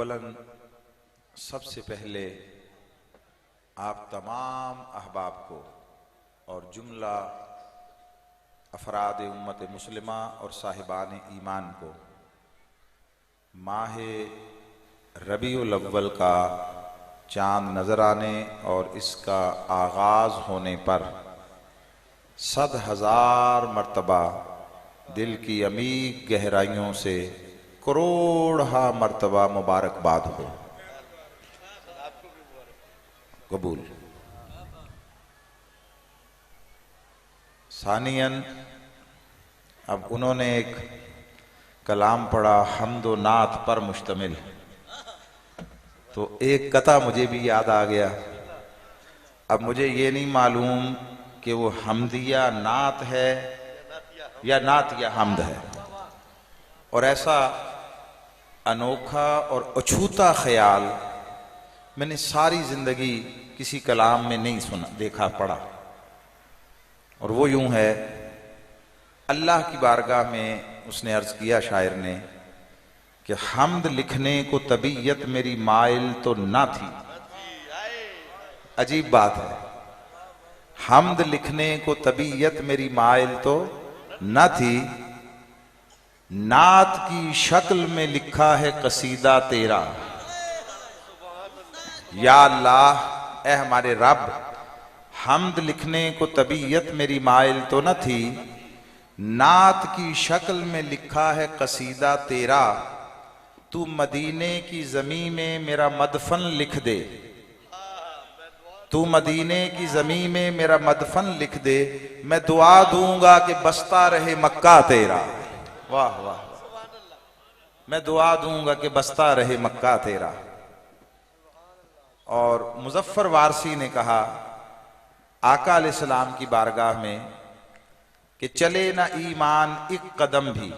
अव्वलन सबसे पहले आप तमाम अहबाब को और जुमला अफराद उम्मत मुस्लिमा और साहिबान ईमान को माह रबीउल अव्वल का चाँद नज़र आने और इसका आगाज़ होने पर 100,000 मरतबा दिल की अमीक गहराइयों से करोड़ा मरतबा मुबारकबाद हो। कबूल। सानियन, अब उन्होंने एक कलाम पढ़ा हम्दो नात पर मुश्तमिल, तो एक कता मुझे भी याद आ गया। अब मुझे ये नहीं मालूम कि वो हमदिया नात है या नात या हमद है, और ऐसा अनोखा और अछूता ख्याल मैंने सारी जिंदगी किसी कलाम में नहीं सुना, देखा, पढ़ा। और वो यूं है, अल्लाह की बारगाह में उसने अर्ज किया शायर ने कि हम्द लिखने को तबीयत मेरी माइल तो ना थी। अजीब बात है, हम्द लिखने को तबीयत मेरी माइल तो ना थी, नात की शक्ल में लिखा है कसीदा तेरा। या अल्लाह, ए हमारे रब, हम्द लिखने को तबीयत मेरी माइल तो न थी, नात की शक्ल में लिखा है कसीदा तेरा। तू मदीने की ज़मीं में मेरा मदफन लिख दे, तू मदीने की ज़मीं में मेरा मदफन लिख दे, मैं दुआ दूंगा कि बसता रहे मक्का तेरा। वाह वाह, मैं दुआ दूंगा कि बसता रहे मक्का तेरा। और मुजफ्फर वारसी ने कहा आका अलैहिस्सलाम की बारगाह में कि चले ना ईमान एक कदम भी,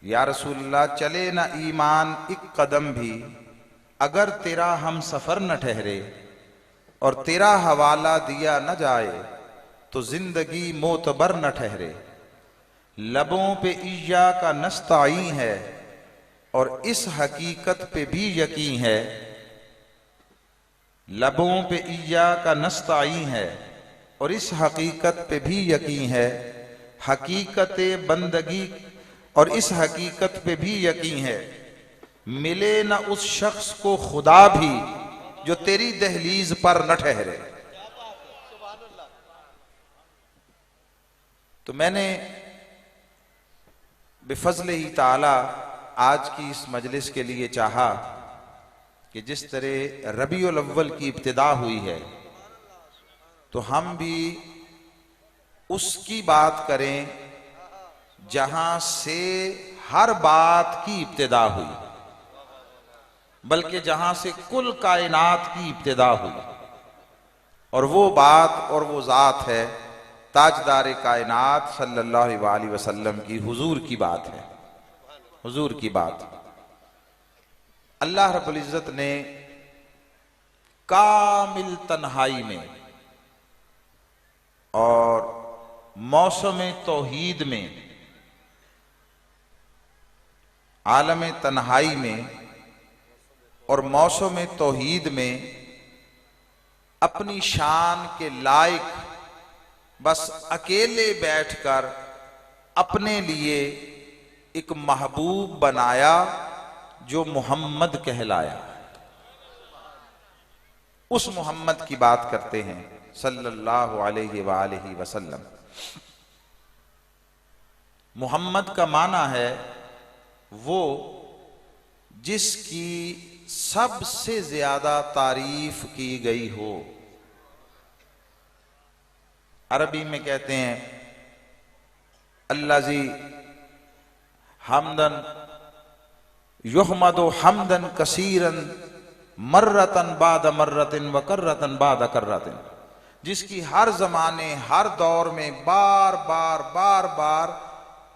या रसूलल्लाह चले ना ईमान एक कदम भी, अगर तेरा हम सफर न ठहरे और तेरा हवाला दिया न जाए तो जिंदगी मोतबर न ठहरे। लबों पे इया का नस्ताई है और इस हकीकत पे भी यकीन है, लबों पे इया का नस्ताई है और इस हकीकत पे भी यकीन है, हकीकत बंदगी और इस हकीकत पे भी यकीन है, मिले न उस शख्स को खुदा भी जो तेरी दहलीज पर न ठहरे। तो मैंने बिफज़्ल ही ताला आज की इस मजलिस के लिए चाहा कि जिस तरह रबीउल अव्वल की इब्तिदा हुई है तो हम भी उसकी बात करें जहां से हर बात की इब्तिदा हुई, बल्कि जहां से कुल कायनात की इब्तिदा हुई। और वो बात और वो ज़ात है ताजदार कायनात सल्लल्लाहु अलैहि वसल्लम की, हुजूर की बात है, हुजूर की बात। अल्लाह रब्बुल इज्जत ने कामिल तन्हाई में और मौसम तौहीद में, आलम तन्हाई में और मौसम तौहीद में अपनी शान के लायक बस अकेले बैठकर अपने लिए एक महबूब बनाया जो मोहम्मद कहलाया। उस मोहम्मद की बात करते हैं सल्लल्लाहु अलैहि वसल्लम। मोहम्मद का माना है वो जिसकी सबसे ज्यादा तारीफ की गई हो। अरबी में कहते हैं अल्लाजी हमदन युहमदु हमदन कसीरन मर्रतन बाद मर्रतिन व कर्रतन बाद कर्रतिन, जिसकी हर जमाने हर दौर में बार बार बार बार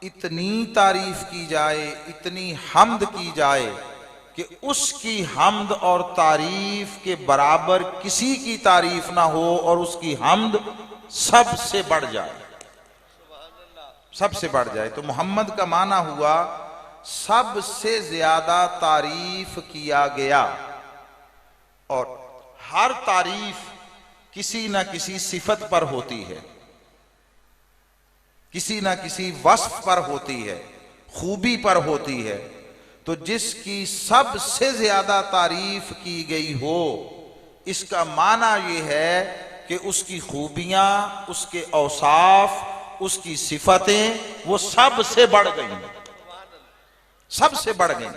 इतनी तारीफ की जाए, इतनी हमद की जाए कि उसकी हमद और तारीफ के बराबर किसी की तारीफ ना हो और उसकी हमद सबसे बढ़ जाए, सबसे बढ़ जाए। तो मोहम्मद का माना हुआ सबसे ज्यादा तारीफ किया गया, और हर तारीफ किसी ना किसी सिफत पर होती है, किसी ना किसी वस्फ पर होती है, खूबी पर होती है। तो जिसकी सबसे ज्यादा तारीफ की गई हो, इसका माना यह है कि उसकी खूबियां, उसके औसाफ, उसकी सिफतें वो सबसे बढ़ गई, सबसे बढ़ गई।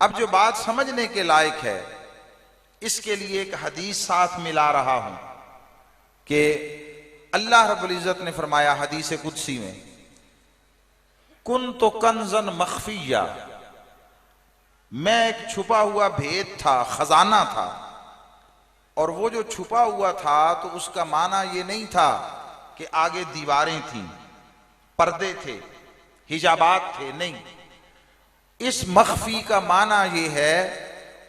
अब जो बात समझने के लायक है, इसके लिए एक हदीस साथ मिला रहा हूं कि अल्लाह रब्बुल इज्जत ने फरमाया हदीस कुदसी में, कुन तो कंजन मखफिया, मैं एक छुपा हुआ भेद था, खजाना था। और वो जो छुपा हुआ था तो उसका माना ये नहीं था कि आगे दीवारें थीं, पर्दे थे, हिजाबात थे, नहीं। इस मखफी का माना ये है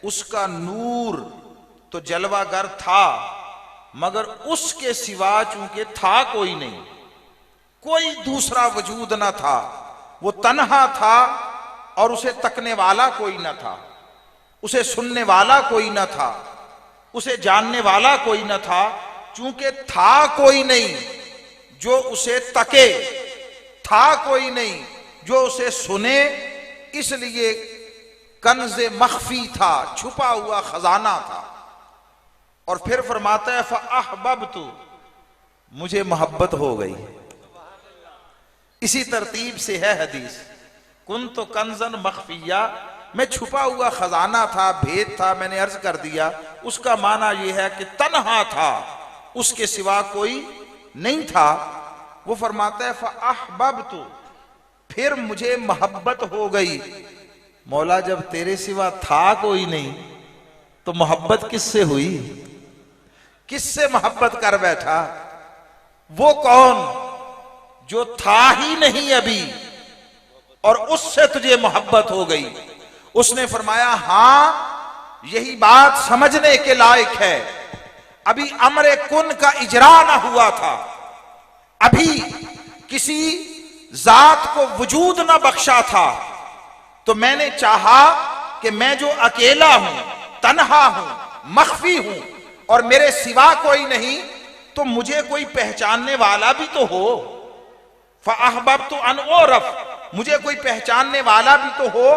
उसका नूर तो जलवागर था, मगर उसके सिवा चूंकि था कोई नहीं, कोई दूसरा वजूद ना था, वो तन्हा था और उसे तकने वाला कोई ना था, उसे सुनने वाला कोई ना था, उसे जानने वाला कोई ना था। चूंकि था कोई नहीं जो उसे तके, था कोई नहीं जो उसे सुने, इसलिए कंज़े मखफी था, छुपा हुआ खजाना था। और फिर फरमाता है फ़अहबब्तु, मुझे मोहब्बत हो गई। इसी तरतीब से है हदीस, कुन्तु कंज़न मखफिया, मैं छुपा हुआ खजाना था, भेद था, मैंने अर्ज कर दिया। उसका माना यह है कि तन्हा था, उसके सिवा कोई नहीं था। वो फरमाता है फ़अहबब्तु, फिर मुझे मोहब्बत हो गई। मौला, जब तेरे सिवा था कोई नहीं तो मोहब्बत किससे हुई? किससे मोहब्बत कर बैठा? वो कौन जो था ही नहीं अभी और उससे तुझे मोहब्बत हो गई? उसने फरमाया, हां, यही बात समझने के लायक है। अभी अमरे कुन का इजरा ना हुआ था, अभी किसी जात को वजूद ना बख्शा था, तो मैंने चाहा कि मैं जो अकेला हूं, तन्हा हूं, मखफी हूं और मेरे सिवा कोई नहीं, तो मुझे कोई पहचानने वाला भी तो हो। फ़अहबब्तु अन उरफ, मुझे कोई पहचानने वाला भी तो हो।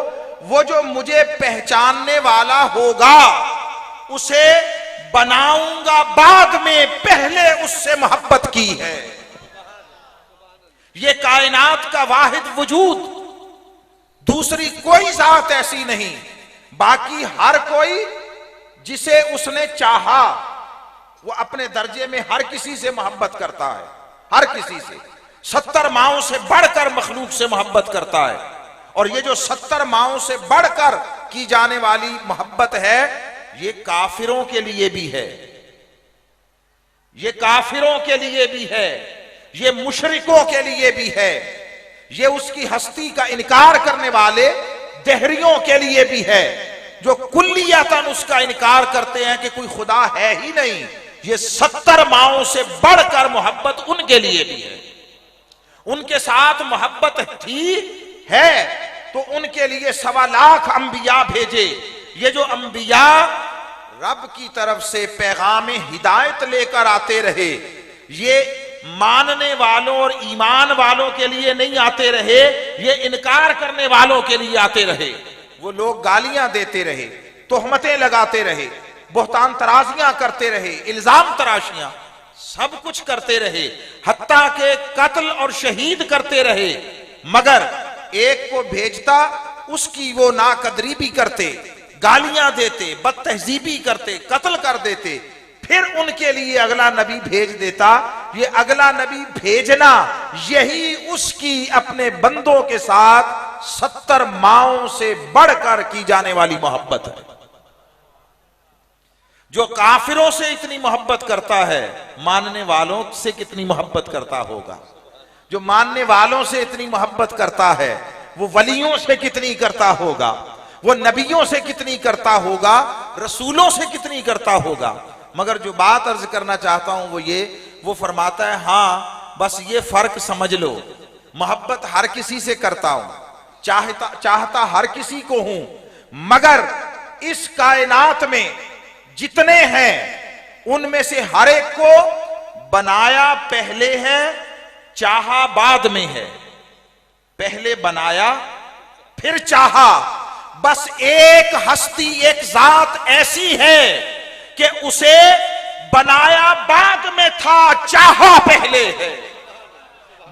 वो जो मुझे पहचानने वाला होगा उसे बनाऊंगा बाद में, पहले उससे मोहब्बत की है। ये कायनात का वाहिद वजूद, दूसरी कोई जात ऐसी नहीं। बाकी हर कोई जिसे उसने चाहा वो अपने दर्जे में हर किसी से मोहब्बत करता है, हर किसी से। 70 माओं से बढ़कर मखलूक से मोहब्बत करता है। और ये जो 70 माओं से बढ़कर की जाने वाली मोहब्बत है, ये काफिरों के लिए भी है, ये काफिरों के लिए भी है, ये मुशरिकों के लिए भी है, ये उसकी हस्ती का इनकार करने वाले दहरियों के लिए भी है, जो कुल्लियतन उसका इनकार करते हैं कि कोई खुदा है ही नहीं। ये 70 माओं से बढ़कर मोहब्बत उनके लिए भी है। उनके साथ मोहब्बत थी, है, तो उनके लिए 1.25 लाख अंबिया भेजे। ये जो अंबिया रब की तरफ से पैगाम हिदायत लेकर आते रहे, ये मानने वालों और ईमान वालों के लिए नहीं आते रहे, ये इनकार करने वालों के लिए आते रहे। वो लोग गालियां देते रहे, तोहमतें लगाते रहे, बोहतान तराजियां करते रहे, इल्जाम तराशियां, सब कुछ करते रहे, हत्ता के कत्ल और शहीद करते रहे। मगर एक को भेजता, उसकी वो नाकदरी भी करते, गालियां देते, बदतहजीबी करते, कत्ल कर देते। फिर उनके लिए अगला नबी भेज देता। ये अगला नबी भेजना, यही उसकी अपने बंदों के साथ 70 माओं से बढ़कर की जाने वाली मोहब्बत है। जो काफिरों से इतनी मोहब्बत करता है, मानने वालों से कितनी मोहब्बत करता होगा? जो मानने वालों से इतनी मोहब्बत करता है, वो वलियों से कितनी करता होगा? वो नबियों से कितनी करता होगा? रसूलों से कितनी करता होगा? मगर जो बात अर्ज करना चाहता हूं वो ये, वो फरमाता है, हां, बस ये फर्क समझ लो, मोहब्बत हर किसी से करता हूं, चाहता हर किसी को हूं, मगर इस कायनात में जितने हैं उनमें से हर एक को बनाया पहले है, चाहा बाद में है। पहले बनाया फिर चाहा। बस एक हस्ती, एक जात ऐसी है कि उसे बनाया बाद में था, चाहा पहले है।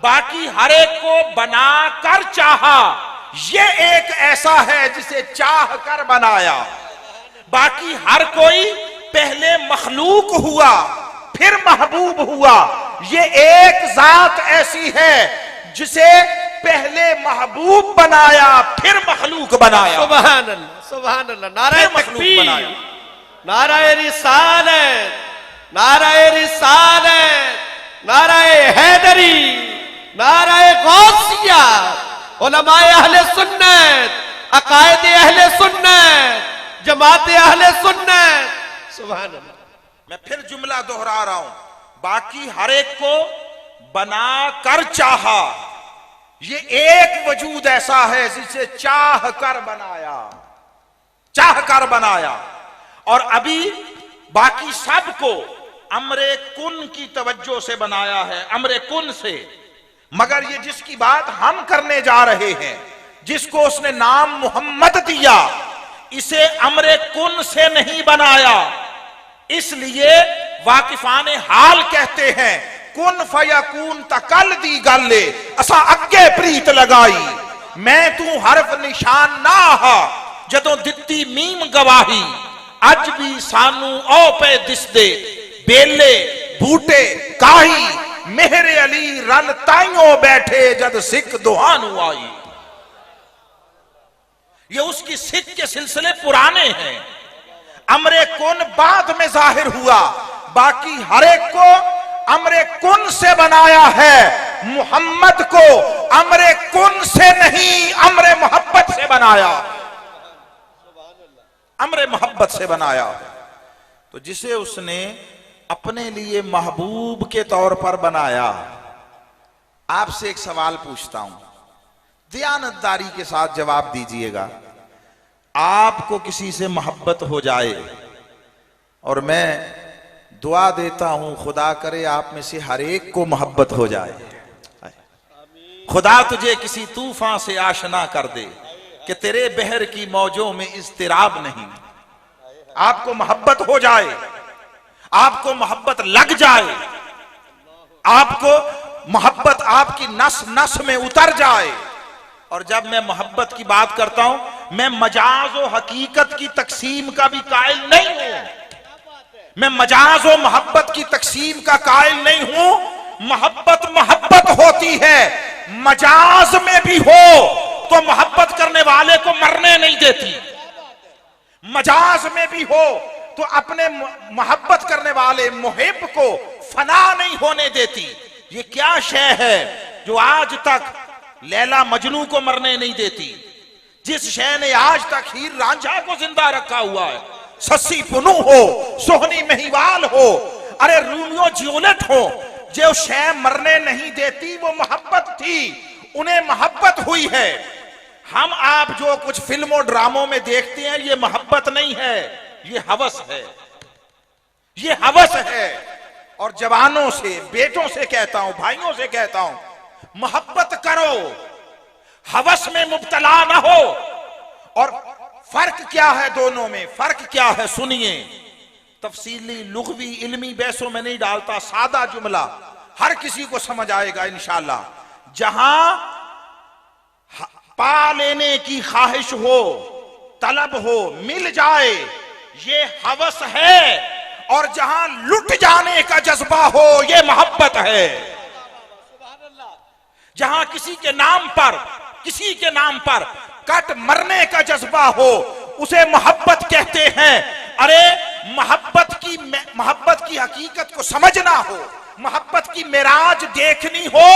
बाकी हर एक को बनाकर चाहा, ये एक ऐसा है जिसे चाह कर बनाया। बाकी हर कोई पहले मखलूक हुआ फिर महबूब हुआ। ये एक जात ऐसी है जिसे पहले महबूब बनाया फिर मखलूक बनाया। सुभान अल्लाह, सुभान अल्लाह। नाराए तकबीर, नाराए रिसालत, नाराए रिसालत, नाराए हैदरी, नाराए गौसिया, उलमाए अहले सुन्नत, अकायदे अहले सुन्नत, जमाते अहले सुन्नत। सुभान अल्लाह। मैं फिर जुमला दोहरा रहा हूं, बाकी हर एक को बना कर चाहा। ये एक वजूद ऐसा है जिसे चाह कर बनाया, चाह कर बनाया। और अभी बाकी सबको अमरे कुन की तवज्जो से बनाया है, अमरे कुन से। मगर ये जिसकी बात हम करने जा रहे हैं, जिसको उसने नाम मोहम्मद दिया, इसे अमरे कुन से नहीं बनाया। इसलिए वाकिफाने हाल कहते हैं, कुन फयकून तकल दी गले असा अगे प्रीत लगाई। मैं तू हरफ निशान ना हा जदों दित्ती मीम गवाही। अज भी सानू औ पे दिसदे बेले बूटे काही। मेहरे अली रल ताइयों बैठे जद सिख दुहानू आई। ये उसकी सिख के सिलसिले पुराने हैं। अमरे कुन बाद में जाहिर हुआ, बाकी हर एक को अमरे कुन से बनाया है। मोहम्मद को अमरे कुन से नहीं, अमरे मोहब्बत से बनाया, अमरे मोहब्बत से बनाया। तो जिसे उसने अपने लिए महबूब के तौर पर बनाया। आपसे एक सवाल पूछता हूं, दयानतदारी के साथ जवाब दीजिएगा। आपको किसी से मोहब्बत हो जाए और मैं दुआ देता हूं, खुदा करे आप में से हर एक को मोहब्बत हो जाए। खुदा तुझे किसी तूफान से आशना कर दे कि तेरे बहर की मौजों में इज़्तिराब नहीं। आपको मोहब्बत हो जाए, आपको मोहब्बत लग जाए, आपको मोहब्बत आपकी नस नस में उतर जाए। और जब मैं मोहब्बत की बात करता हूं, मैं मजाज और हकीकत की तकसीम का भी कायल नहीं हूं। मैं मजाज और मोहब्बत की तकसीम का कायल नहीं हूं। मोहब्बत मोहब्बत होती है, मजाज में भी हो तो मोहब्बत करने वाले को मरने नहीं देती। मजाज में भी हो तो अपने मोहब्बत करने वाले मुहिब को फना नहीं होने देती। ये क्या शय है जो आज तक लैला मजनू को मरने नहीं देती? जिस शय ने आज तक हीर रांझा को जिंदा रखा हुआ है, सस्सी पुनू हो, सोहनी महिवाल हो, अरे रोमियो जूलियट हो, जो शय मरने नहीं देती वो मोहब्बत थी। उन्हें मोहब्बत हुई है। हम आप जो कुछ फिल्मों ड्रामों में देखते हैं, ये मोहब्बत नहीं है, ये हवस है, ये हवस है। और जवानों से, बेटों से कहता हूं, भाइयों से कहता हूं, मोहब्बत करो, हवस में मुब्तला ना हो। और फर्क क्या है दोनों में? फर्क क्या है सुनिए। तफसीली लुग़वी इल्मी बहसों में नहीं डालता, सादा जुमला हर किसी को समझ आएगा इंशाअल्लाह। जहां पा लेने की ख्वाहिश हो, तलब हो, मिल जाए, ये हवस है। और जहां लुट जाने का जज्बा हो, ये मोहब्बत है। जहां किसी के नाम पर, किसी के नाम पर कट मरने का जज्बा हो, उसे मोहब्बत कहते हैं। अरे मोहब्बत की हकीकत को समझना हो, मोहब्बत की मेराज देखनी हो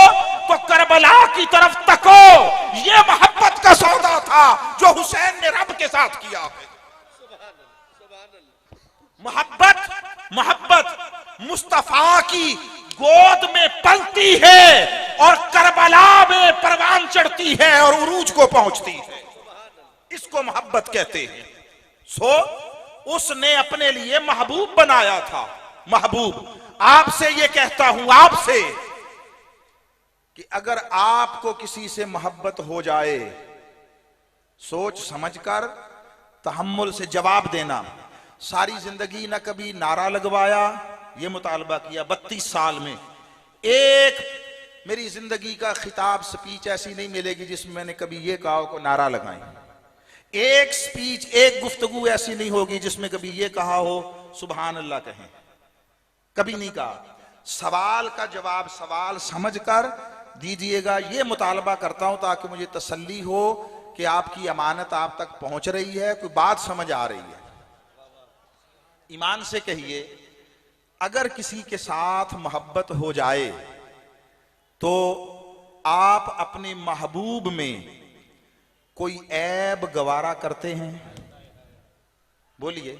तो करबला की तरफ तको। ये मोहब्बत का सौदा था जो हुसैन ने रब के साथ किया है। मोहब्बत मुस्तफा की गोद में पलती है और करबला में परवान चढ़ती है और उरूज को पहुंचती है, इसको मोहब्बत कहते हैं। सो उसने अपने लिए महबूब बनाया था। महबूब, आपसे ये कहता हूं, आपसे, कि अगर आपको किसी से मोहब्बत हो जाए, सोच समझकर तहम्मुल से जवाब देना। सारी जिंदगी न कभी नारा लगवाया, ये मुतालबा किया 32 साल में, एक मेरी जिंदगी का खिताब स्पीच ऐसी नहीं मिलेगी जिसमें मैंने कभी ये कहा हो को नारा लगाएं। एक स्पीच, एक गुफ्तगू ऐसी नहीं होगी जिसमें कभी ये कहा हो सुभान अल्लाह कहें, कभी नहीं कहा। सवाल का जवाब सवाल समझकर दीजिएगा, ये मुतालबा करता हूं ताकि मुझे तसल्ली हो कि आपकी अमानत आप तक पहुंच रही है, कोई बात समझ आ रही है। ईमान से कहिए, अगर किसी के साथ मोहब्बत हो जाए तो आप अपने महबूब में कोई ऐब गवारा करते हैं? बोलिए।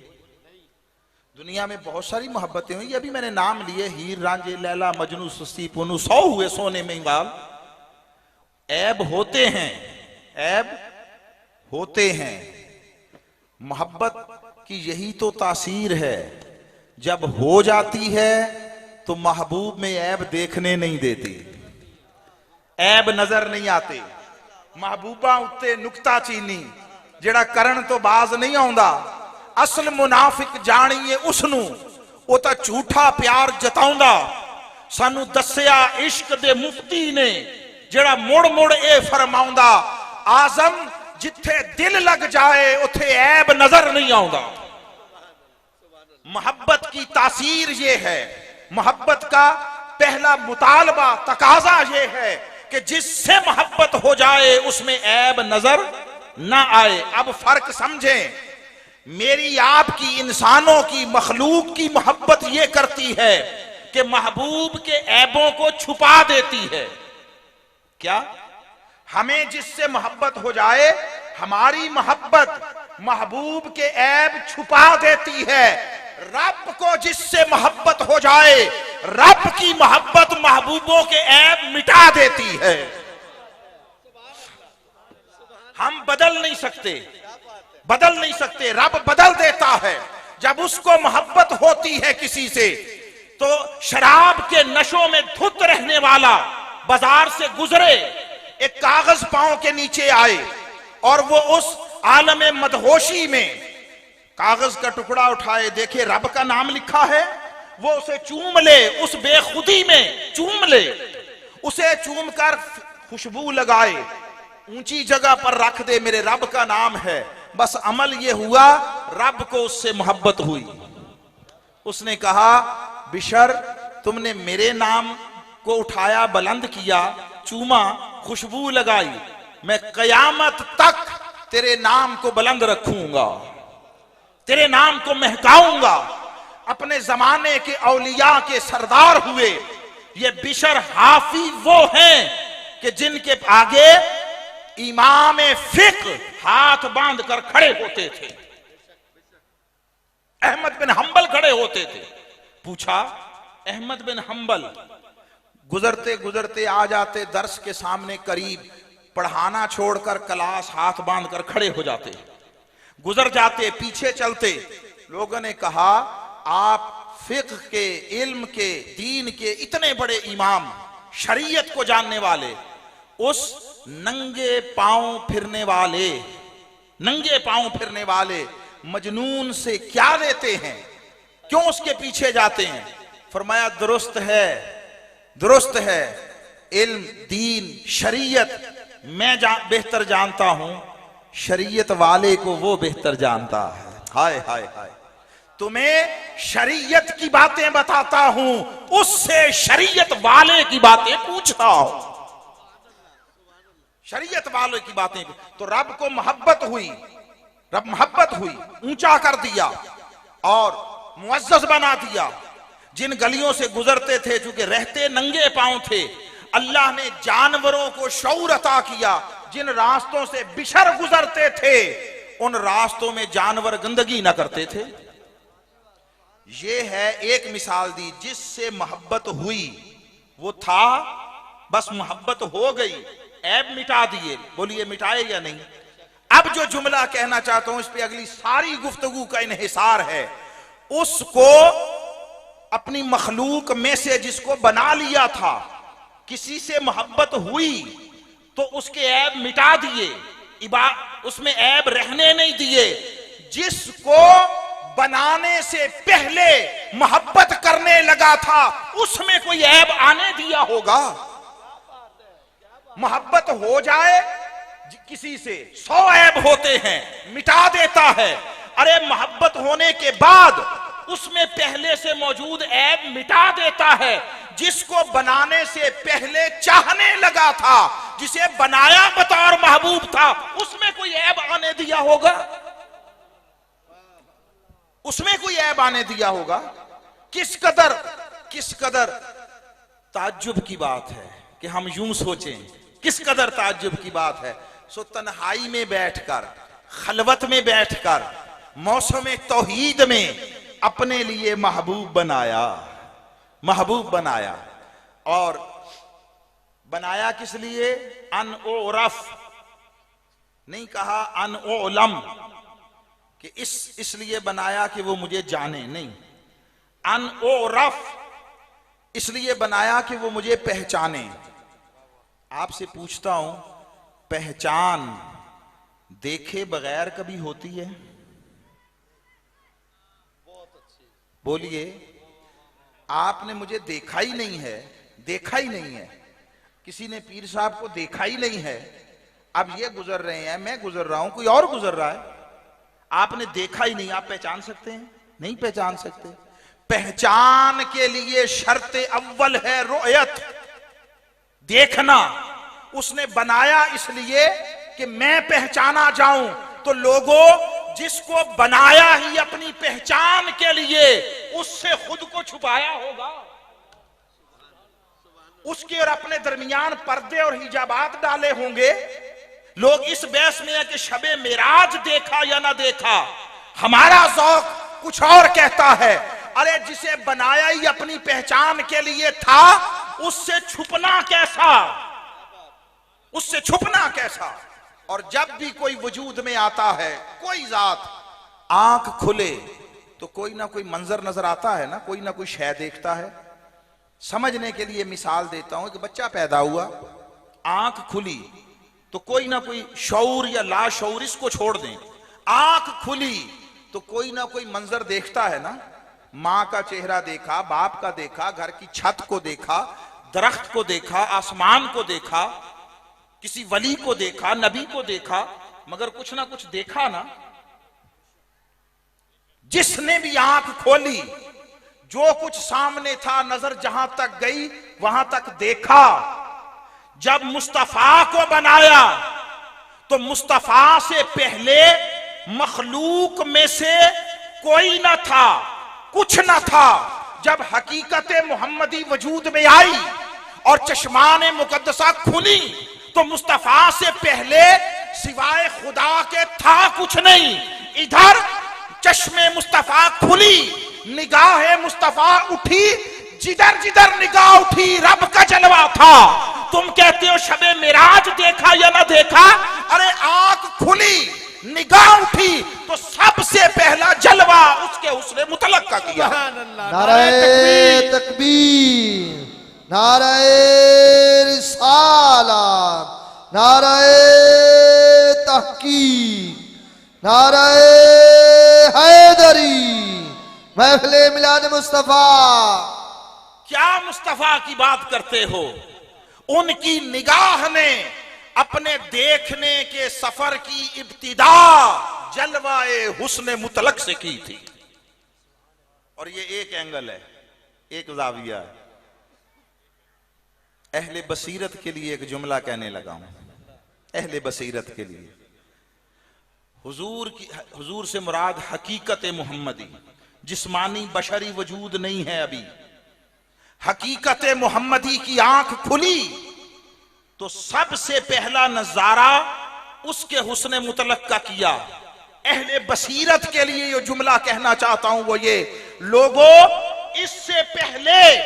दुनिया में बहुत सारी मोहब्बतें हुई, अभी मैंने नाम लिए, हीर रांझे, लैला मजनू, सुस्ती पुनू, 100 हुए सोने में बाल। ऐब होते हैं, ऐब होते हैं। मोहब्बत की यही तो तासीर है, जब हो जाती है तो महबूब में ऐब देखने नहीं देती, ऐब नजर नहीं आते। महबूबा उत्ते नुक्ता चीनी जेड़ा करन तो बाज नहीं आउंदा। असल मुनाफिक जानिए उसनू, वो तो झूठा प्यार जताउंदा। सानू दस्सिया इश्क दे मुफ्ती ने, जेड़ा मुड़ मुड़ ए फरमाउंदा, आजम जिथे दिल लग जाए उथे ऐब नजर नहीं आउंदा। मोहब्बत की तासीर ये है, मोहब्बत का पहला मुतालबा तकाजा ये है कि जिससे मोहब्बत हो जाए उसमें ऐब नजर ना आए। अब फर्क समझें, मेरी आपकी, इंसानों की, मखलूक की मोहब्बत ये करती है कि महबूब के ऐबों को छुपा देती है। क्या? हमें जिससे मोहब्बत हो जाए, हमारी मोहब्बत महबूब के ऐब छुपा देती है। रब को जिससे मोहब्बत हो जाए, रब की मोहब्बत महबूबों के ऐब मिटा देती है। हम बदल नहीं सकते, बदल नहीं सकते, रब बदल देता है। जब उसको मोहब्बत होती है किसी से, तो शराब के नशों में धुत रहने वाला बाजार से गुजरे, एक कागज पांव के नीचे आए और वो उस आलम मदहोशी में कागज का टुकड़ा उठाए, देखे रब का नाम लिखा है, वो उसे चूम ले, उस बेखुदी में चूम ले, उसे चूम कर खुशबू लगाए, ऊंची जगह पर रख दे, मेरे रब का नाम है। बस अमल ये हुआ, रब को उससे मोहब्बत हुई। उसने कहा, बिशर तुमने मेरे नाम को उठाया, बुलंद किया, चूमा, खुशबू लगाई, मैं कयामत तक तेरे नाम को बुलंद रखूंगा, तेरे नाम को महकाऊंगा। अपने जमाने के औलिया के सरदार हुए ये बिशर हाफी वो हैं कि जिनके आगे इमाम फिक्र हाथ बांध कर खड़े होते थे। अहमद बिन हंबल खड़े होते थे। पूछा, अहमद बिन हंबल गुजरते गुजरते आ जाते दर्स के सामने करीब, पढ़ाना छोड़कर क्लास हाथ बांधकर खड़े हो जाते, गुजर जाते, पीछे चलते। लोगों ने कहा, आप फिक्र के, इल्म के, दीन के इतने बड़े इमाम, शरीयत को जानने वाले, उस नंगे पांव फिरने वाले, नंगे पांव फिरने वाले मजनून से क्या लेते हैं? क्यों उसके पीछे जाते हैं? फरमाया, दुरुस्त है, दुरुस्त है, इल्म, दीन, शरीयत मैं बेहतर जानता हूं, शरीयत वाले को वो बेहतर जानता है। हाय हाय हाय, तुम्हें शरीयत की बातें बताता हूं, उससे शरीयत वाले की बातें पूछता हूं, शरीयत वाले की बातें। तो रब को मोहब्बत हुई, रब मोहब्बत हुई, ऊंचा कर दिया और मुअज़्ज़ज़ बना दिया। जिन गलियों से गुजरते थे, चूंकि रहते नंगे पांव थे, अल्लाह ने जानवरों को शऊर अता किया। जिन रास्तों से बिशर गुजरते थे, उन रास्तों में जानवर गंदगी ना करते थे। ये है एक मिसाल दी, जिससे मोहब्बत हुई वो था बस मोहब्बत हो गई, ऐब मिटा दिए। बोलिए मिटाए या नहीं? अब जो जुमला कहना चाहता हूं इस पे अगली सारी गुफ्तगू का इन्हिसार है। उसको अपनी मखलूक में से जिसको बना लिया था, किसी से मोहब्बत हुई तो उसके ऐब मिटा दिए, उसमें ऐब रहने नहीं दिए। जिसको बनाने से पहले मोहब्बत करने लगा था उसमें कोई ऐब आने दिया होगा? मोहब्बत हो जाए किसी से 100 ऐब होते हैं, मिटा देता है। अरे मोहब्बत होने के बाद उसमें पहले से मौजूद ऐब मिटा देता है। जिसको बनाने से पहले चाहने लगा था, जिसे बनाया बतौर महबूब था, उसमें कोई ऐब आने दिया होगा? उसमें कोई ऐब आने दिया होगा? किस कदर ताज्जुब की बात है कि हम यूं सोचें, किस कदर ताज्जुब की बात है। सो तन्हाई में बैठकर, खलवत में बैठकर, मौसम तौहीद में अपने लिए महबूब बनाया। और बनाया किस लिए? अन ओरफ नहीं कहा, अन ओलम कि इसलिए बनाया कि वो मुझे जाने, नहीं। अन ओरफ इसलिए बनाया कि वो मुझे पहचाने। आपसे पूछता हूं, पहचान देखे बगैर कभी होती है? बोलिए। आपने मुझे देखा ही नहीं है, किसी ने पीर साहब को देखा ही नहीं है। अब ये गुजर रहे हैं, मैं गुजर रहा हूं, कोई और गुजर रहा है, आपने देखा ही नहीं। आप पहचान सकते हैं? नहीं पहचान सकते। पहचान के लिए शर्त अव्वल है रुयत, देखना। उसने बनाया इसलिए कि मैं पहचाना जाऊं। तो लोगों, जिसको बनाया ही अपनी पहचान के लिए, उससे खुद को छुपाया होगा। उसके और अपने दरमियान पर्दे और हिजाबात डाले होंगे। लोग इस बहस में है कि शबे मेराज देखा या ना देखा, हमारा जौक कुछ और कहता है। अरे जिसे बनाया ही अपनी पहचान के लिए था, उससे छुपना कैसा? और जब भी कोई वजूद में आता है, कोई जात, आंख खुले तो कोई ना कोई मंजर नजर आता है ना, कोई ना कोई शय देखता है। समझने के लिए मिसाल देता हूं कि बच्चा पैदा हुआ, आंख खुली तो कोई ना कोई शऊर या लाशऊर, इसको छोड़ दें, आंख खुली तो कोई ना कोई मंजर देखता है ना। मां का चेहरा देखा, बाप का देखा, घर की छत को देखा, दरख्त को देखा, आसमान को देखा, किसी वली को देखा, नबी को देखा, मगर कुछ ना कुछ देखा ना। जिसने भी आंख खोली, जो कुछ सामने था, नजर जहां तक गई वहां तक देखा। जब मुस्तफा को बनाया तो मुस्तफा से पहले मखलूक में से कोई ना था, कुछ ना था। जब हकीकत मोहम्मदी वजूद में आई और चश्माने मुकद्दसा खुली तो मुस्तफा से पहले सिवाय खुदा के था कुछ नहीं। इधर चश्मे मुस्तफा खुली, निगाह मुस्तफा उठी, जिधर जिधर निगाह उठी रब का जलवा था। तुम कहते हो शबे मिराज देखा या ना देखा? अरे आंख खुली, निगाह उठी तो सबसे पहला जलवा उसके हुस्ने मुतलक का किया। नाराए तकबीर, नाराए रिसालत, नाराए तहकीक, नाराए हैदरी, महफिले मिलाद मुस्तफा। क्या मुस्तफा की बात करते हो? उनकी निगाह ने अपने देखने के सफर की इब्तिदा जलवाए हुस्ने मुतलक से की थी। और ये एक एंगल है, एक जाविया है। अहले बसीरत के लिए एक जुमला कहने लगा हूं, अहले बसीरत के लिए। हुजूर से मुराद हकीकत मोहम्मदी, जिस्मानी बशरी वजूद नहीं है अभी। हकीकत मोहम्मदी की आंख खुली तो सबसे पहला नजारा उसके हुस्ने मुतलक का किया। अहले बसीरत के लिए जो जुमला कहना चाहता हूं वो ये, लोगों, इससे पहले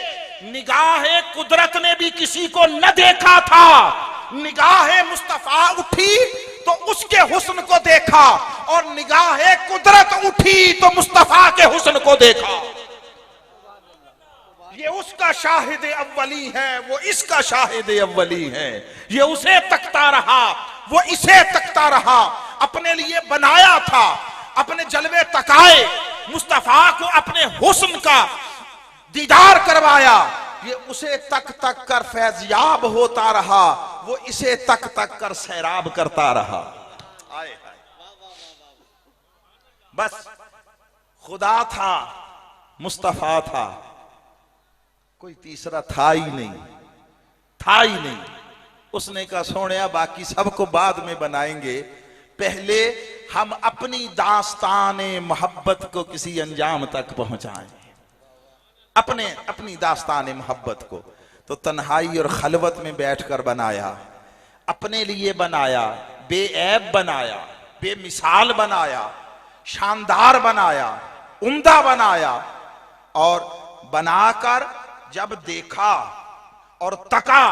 निगाहे कुदरत ने भी किसी को न देखा था। निगाहे मुस्तफा उठी तो उसके हुस्न को देखा, और निगाहे कुदरत उठी तो मुस्तफा के हुस्न को देखा। ये उसका शाहिद अव्वली है, वो इसका शाहिद अव्वली है। ये उसे तकता रहा, वो इसे तकता रहा। अपने लिए बनाया था, अपने जलवे तकाए, मुस्तफा को अपने हुस्न का दीदार करवाया। ये उसे तक तक कर फैज़याब होता रहा, वो इसे तक तक कर सैराब करता रहा। आए बस खुदा था, मुस्तफा था, कोई तीसरा था ही नहीं, था ही नहीं। उसने कहा सोनिया बाकी सबको बाद में बनाएंगे, पहले हम अपनी दास्ताने मोहब्बत को किसी अंजाम तक पहुंचाएं। अपनी दास्ताने मोहब्बत को तो तन्हाई और खलवत में बैठकर बनाया, अपने लिए बनाया, बेऐब बनाया, बेमिसाल बनाया, शानदार बनाया, उम्दा बनाया। और बनाकर जब देखा और तका,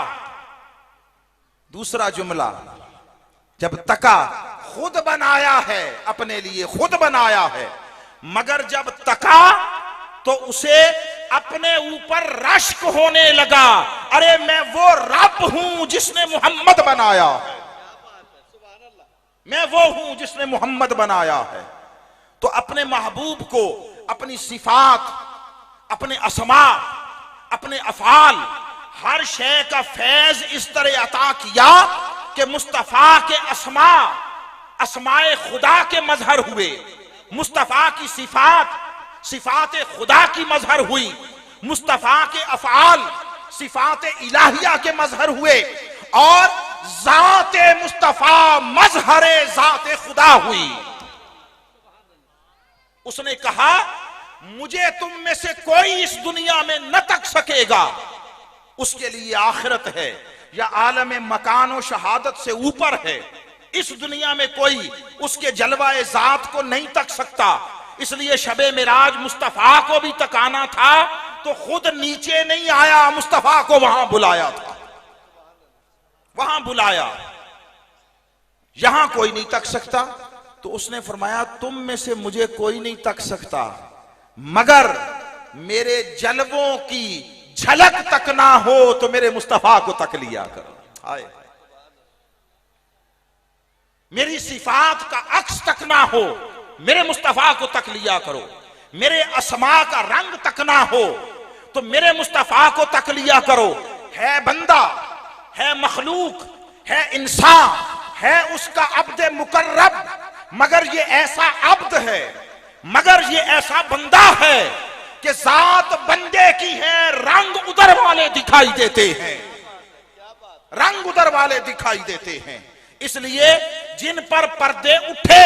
दूसरा जुमला, जब तका, खुद बनाया है, अपने लिए खुद बनाया है, मगर जब तका तो उसे अपने ऊपर रश्क होने लगा, अरे मैं वो रब हूं जिसने मोहम्मद बनाया है, मैं वो हूं जिसने मोहम्मद बनाया है। तो अपने महबूब को अपनी सिफात, अपने असमा, अपने अफाल, हर शय का फैज इस तरह अता किया कि मुस्तफा के असमा, असमाए खुदा के मजहर हुए, मुस्तफा की सिफात, सिफात खुदा की मजहर हुई, मुस्तफा के अफआल, सिफात इलाहिया के मजहर हुए, और जाते मुस्तफा मजहरे जाते खुदा हुई। उसने कहा मुझे तुम में से कोई इस दुनिया में न तक सकेगा, उसके लिए आखिरत है या आलम मकान और शहादत से ऊपर है। इस दुनिया में कोई उसके जलवाए जात को नहीं तक सकता। इसलिए शबे मिराज मुस्तफा को भी तकाना था तो खुद नीचे नहीं आया, मुस्तफा को वहां बुलाया था, वहां बुलाया। यहां कोई नहीं तक सकता तो उसने फरमाया तुम में से मुझे कोई नहीं तक सकता, मगर मेरे जलवों की झलक तक ना हो तो मेरे मुस्तफा को तक लिया करो। हाय, मेरी सिफात का अक्स तक ना हो, मेरे मुस्तफा को तक लिया करो। मेरे असमा का रंग तक ना हो तो मेरे मुस्तफा को तक लिया करो। है बंदा, है मखलूक, है इंसान, है उसका अब्द मुकर्रब, मगर ये ऐसा अब्द है, मगर ये ऐसा बंदा है कि जात बंदे की है, रंग उधर वाले दिखाई देते हैं, रंग उधर वाले दिखाई देते हैं। इसलिए जिन पर पर्दे उठे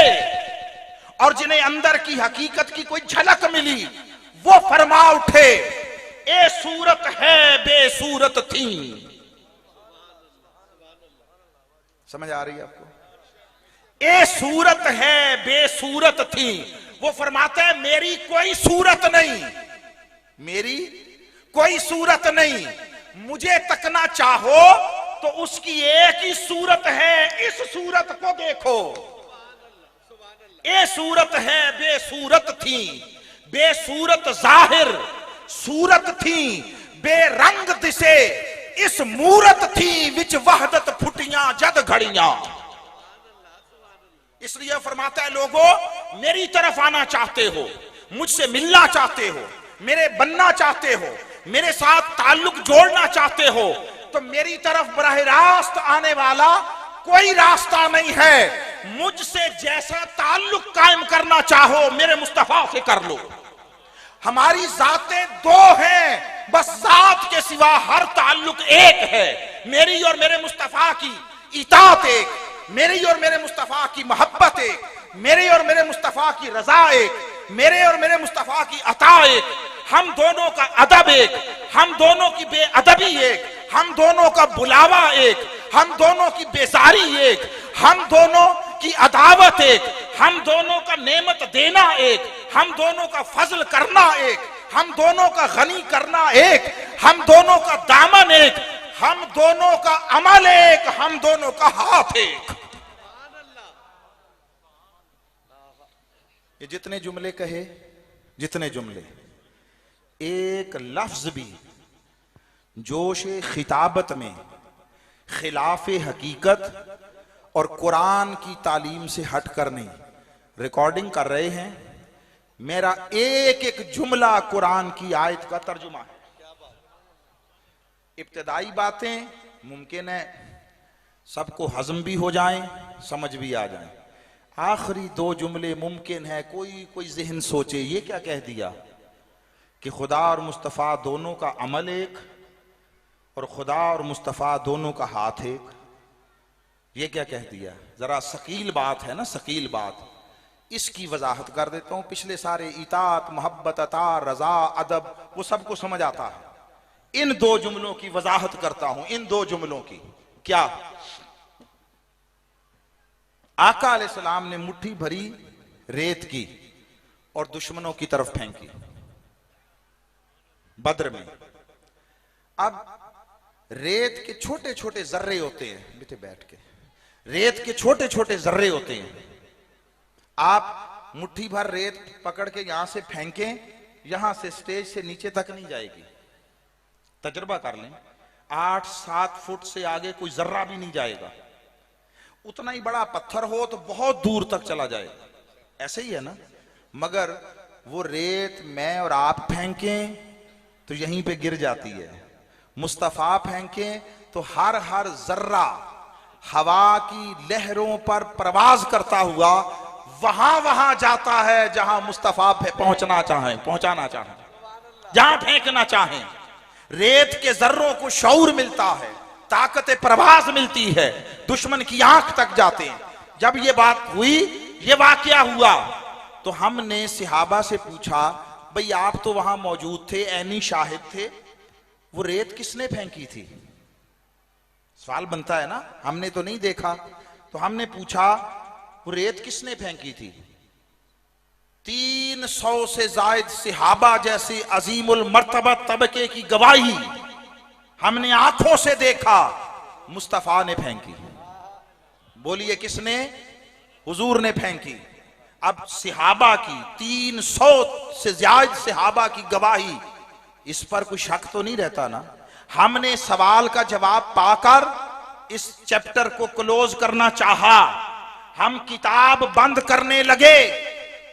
और जिन्हें अंदर की हकीकत की कोई झलक मिली, वो फरमा उठे ए सूरत है बेसूरत थी। समझ आ रही है आपको? ए सूरत है बेसूरत थी। वो फरमाते हैं मेरी कोई सूरत नहीं, मेरी कोई सूरत नहीं, मुझे तकना चाहो तो उसकी एक ही सूरत है, इस सूरत को देखो। ए सूरत है बेसूरत थी, बेसूरत जाहिर सूरत थी, बेरंग दिसे इस मूरत थी, विच वहदत फुटियां जद घड़ियां। इसलिए फरमाता है लोगों मेरी तरफ आना चाहते हो, मुझसे मिलना चाहते हो, मेरे बनना चाहते हो, मेरे साथ ताल्लुक जोड़ना चाहते हो, तो मेरी तरफ बराह रास्त आने वाला कोई रास्ता नहीं है। मुझसे जैसा ताल्लुक कायम करना चाहो मेरे मुस्तफा से कर लो। हमारी जातें दो हैं, बस जात के सिवा हर ताल्लुक एक है। मेरी और मेरे मुस्तफा की इताअत एक, मेरी और मेरे मुस्तफा की मोहब्बत एक, मेरे और मेरे मुस्तफा की रजा एक, मेरे और मेरे मुस्तफा की अता एक, हम दोनों का अदब एक, हम दोनों की बेअदबी एक, हम दोनों का बुलावा एक, हम दोनों की बेजारी एक, हम दोनों की अदावत एक, हम दोनों का नेमत देना एक, हम दोनों का फजल करना एक, हम दोनों का गनी करना एक, हम दोनों का दामन एक, हम दोनों का अमल एक, हम दोनों का हाथ एक। ये जितने जुमले कहे, जितने जुमले, एक लफ्ज भी जोश खिताबत में खिलाफ हकीकत और कुरान की तालीम से हट कर नहीं। रिकॉर्डिंग कर रहे हैं, मेरा एक एक जुमला कुरान की आयत का तर्जुमा है। इब्तिदाई बातें मुमकिन है सबको हजम भी हो जाएं, समझ भी आ जाएं। आखिरी दो जुमले मुमकिन है कोई जहन सोचे ये क्या कह दिया कि खुदा और मुस्तफ़ा दोनों का अमल एक और खुदा और मुस्तफ़ा दोनों का हाथ एक। ये क्या कह दिया? जरा सकील बात है ना, सकील बात। इसकी वजाहत कर देता हूं। पिछले सारे इताअत, मोहब्बत, अता, रजा, अदब वो सबको समझ आता है। इन दो जुमलों की वजाहत करता हूं। इन दो जुमलों की क्या? आका अलैहिस्सलाम ने मुट्ठी भरी रेत की और दुश्मनों की तरफ फेंकी बद्र में। अब रेत के छोटे छोटे जर्रे होते हैं, बेटे बैठ के, रेत के छोटे छोटे जर्रे होते हैं। आप मुट्ठी भर रेत पकड़ के यहां से फेंकें, यहां से स्टेज से नीचे तक नहीं जाएगी। तजुर्बा कर लें, 8-7 फुट से आगे कोई जर्रा भी नहीं जाएगा। उतना ही बड़ा पत्थर हो तो बहुत दूर तक चला जाएगा। ऐसे ही है ना। मगर वो रेत मैं और आप फेंकें तो यहीं पे गिर जाती है। मुस्तफा फेंकें तो हर जर्रा हवा की लहरों पर प्रवास करता हुआ वहां जाता है जहां मुस्तफा पहुंचाना चाहें, जहां फेंकना चाहें। रेत के जर्रों को शऊर मिलता है, ताकत प्रवास मिलती है, दुश्मन की आंख तक जाते हैं। जब ये बात हुई, ये वाकया हुआ, तो हमने सहाबा से पूछा, भाई आप तो वहां मौजूद थे, ऐनी शाहिद थे, वो रेत किसने फेंकी थी? सवाल बनता है ना, हमने तो नहीं देखा। तो हमने पूछा वो रेत किसने फेंकी थी? 300 से जायद सहाबा जैसे अजीमुल मर्तबा तबके की गवाही हमने आंखों से देखा, मुस्तफा ने फेंकी। बोलिए किसने? हुजूर ने फेंकी। अब सहाबा की 300 से ज्यादा सहाबा की गवाही, इस पर कोई शक तो नहीं रहता ना। हमने सवाल का जवाब पाकर इस चैप्टर को क्लोज करना चाहा। हम किताब बंद करने लगे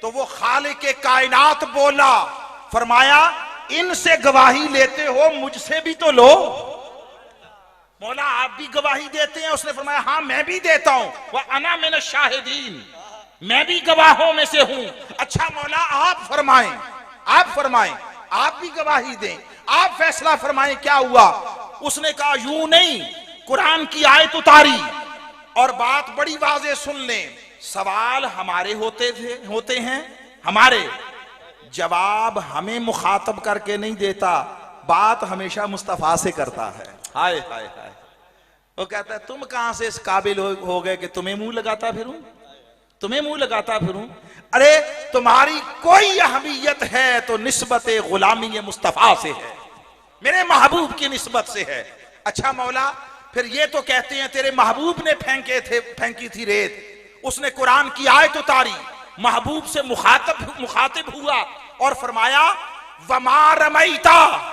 तो वो खालिक कायनात बोला, फरमाया इनसे गवाही लेते हो, मुझसे भी तो लो। मौला आप भी गवाही देते हैं? उसने फरमाया हाँ मैं भी देता हूं, वह अना मिन शाहिदीन, मैं भी गवाहों में से हूं। अच्छा मौला आप फरमाएं, आप भी गवाही दें, आप फैसला फरमाएं क्या हुआ? उसने कहा यूं नहीं, कुरान की आयत उतारी और बात बड़ी वाज़ेह सुन लें। सवाल हमारे होते हैं, हमारे जवाब हमें मुखातब करके नहीं देता, बात हमेशा मुस्तफा से करता है। हाय हाय हाय। वो कहता है तुम कहां से इस काबिल हो गए कि तुम्हें मुंह लगाता फिरूं? अरे तुम्हारी कोई अहमियत है तो निस्बत गुलामी मुस्तफा से है, मेरे महबूब की निस्बत से है। अच्छा मौला फिर ये तो कहते हैं तेरे महबूब ने फेंकी थी रेत, उसने कुरान की आयत उतारी, महबूब से मुखातिब हुआ और फरमाया वमा रमैता,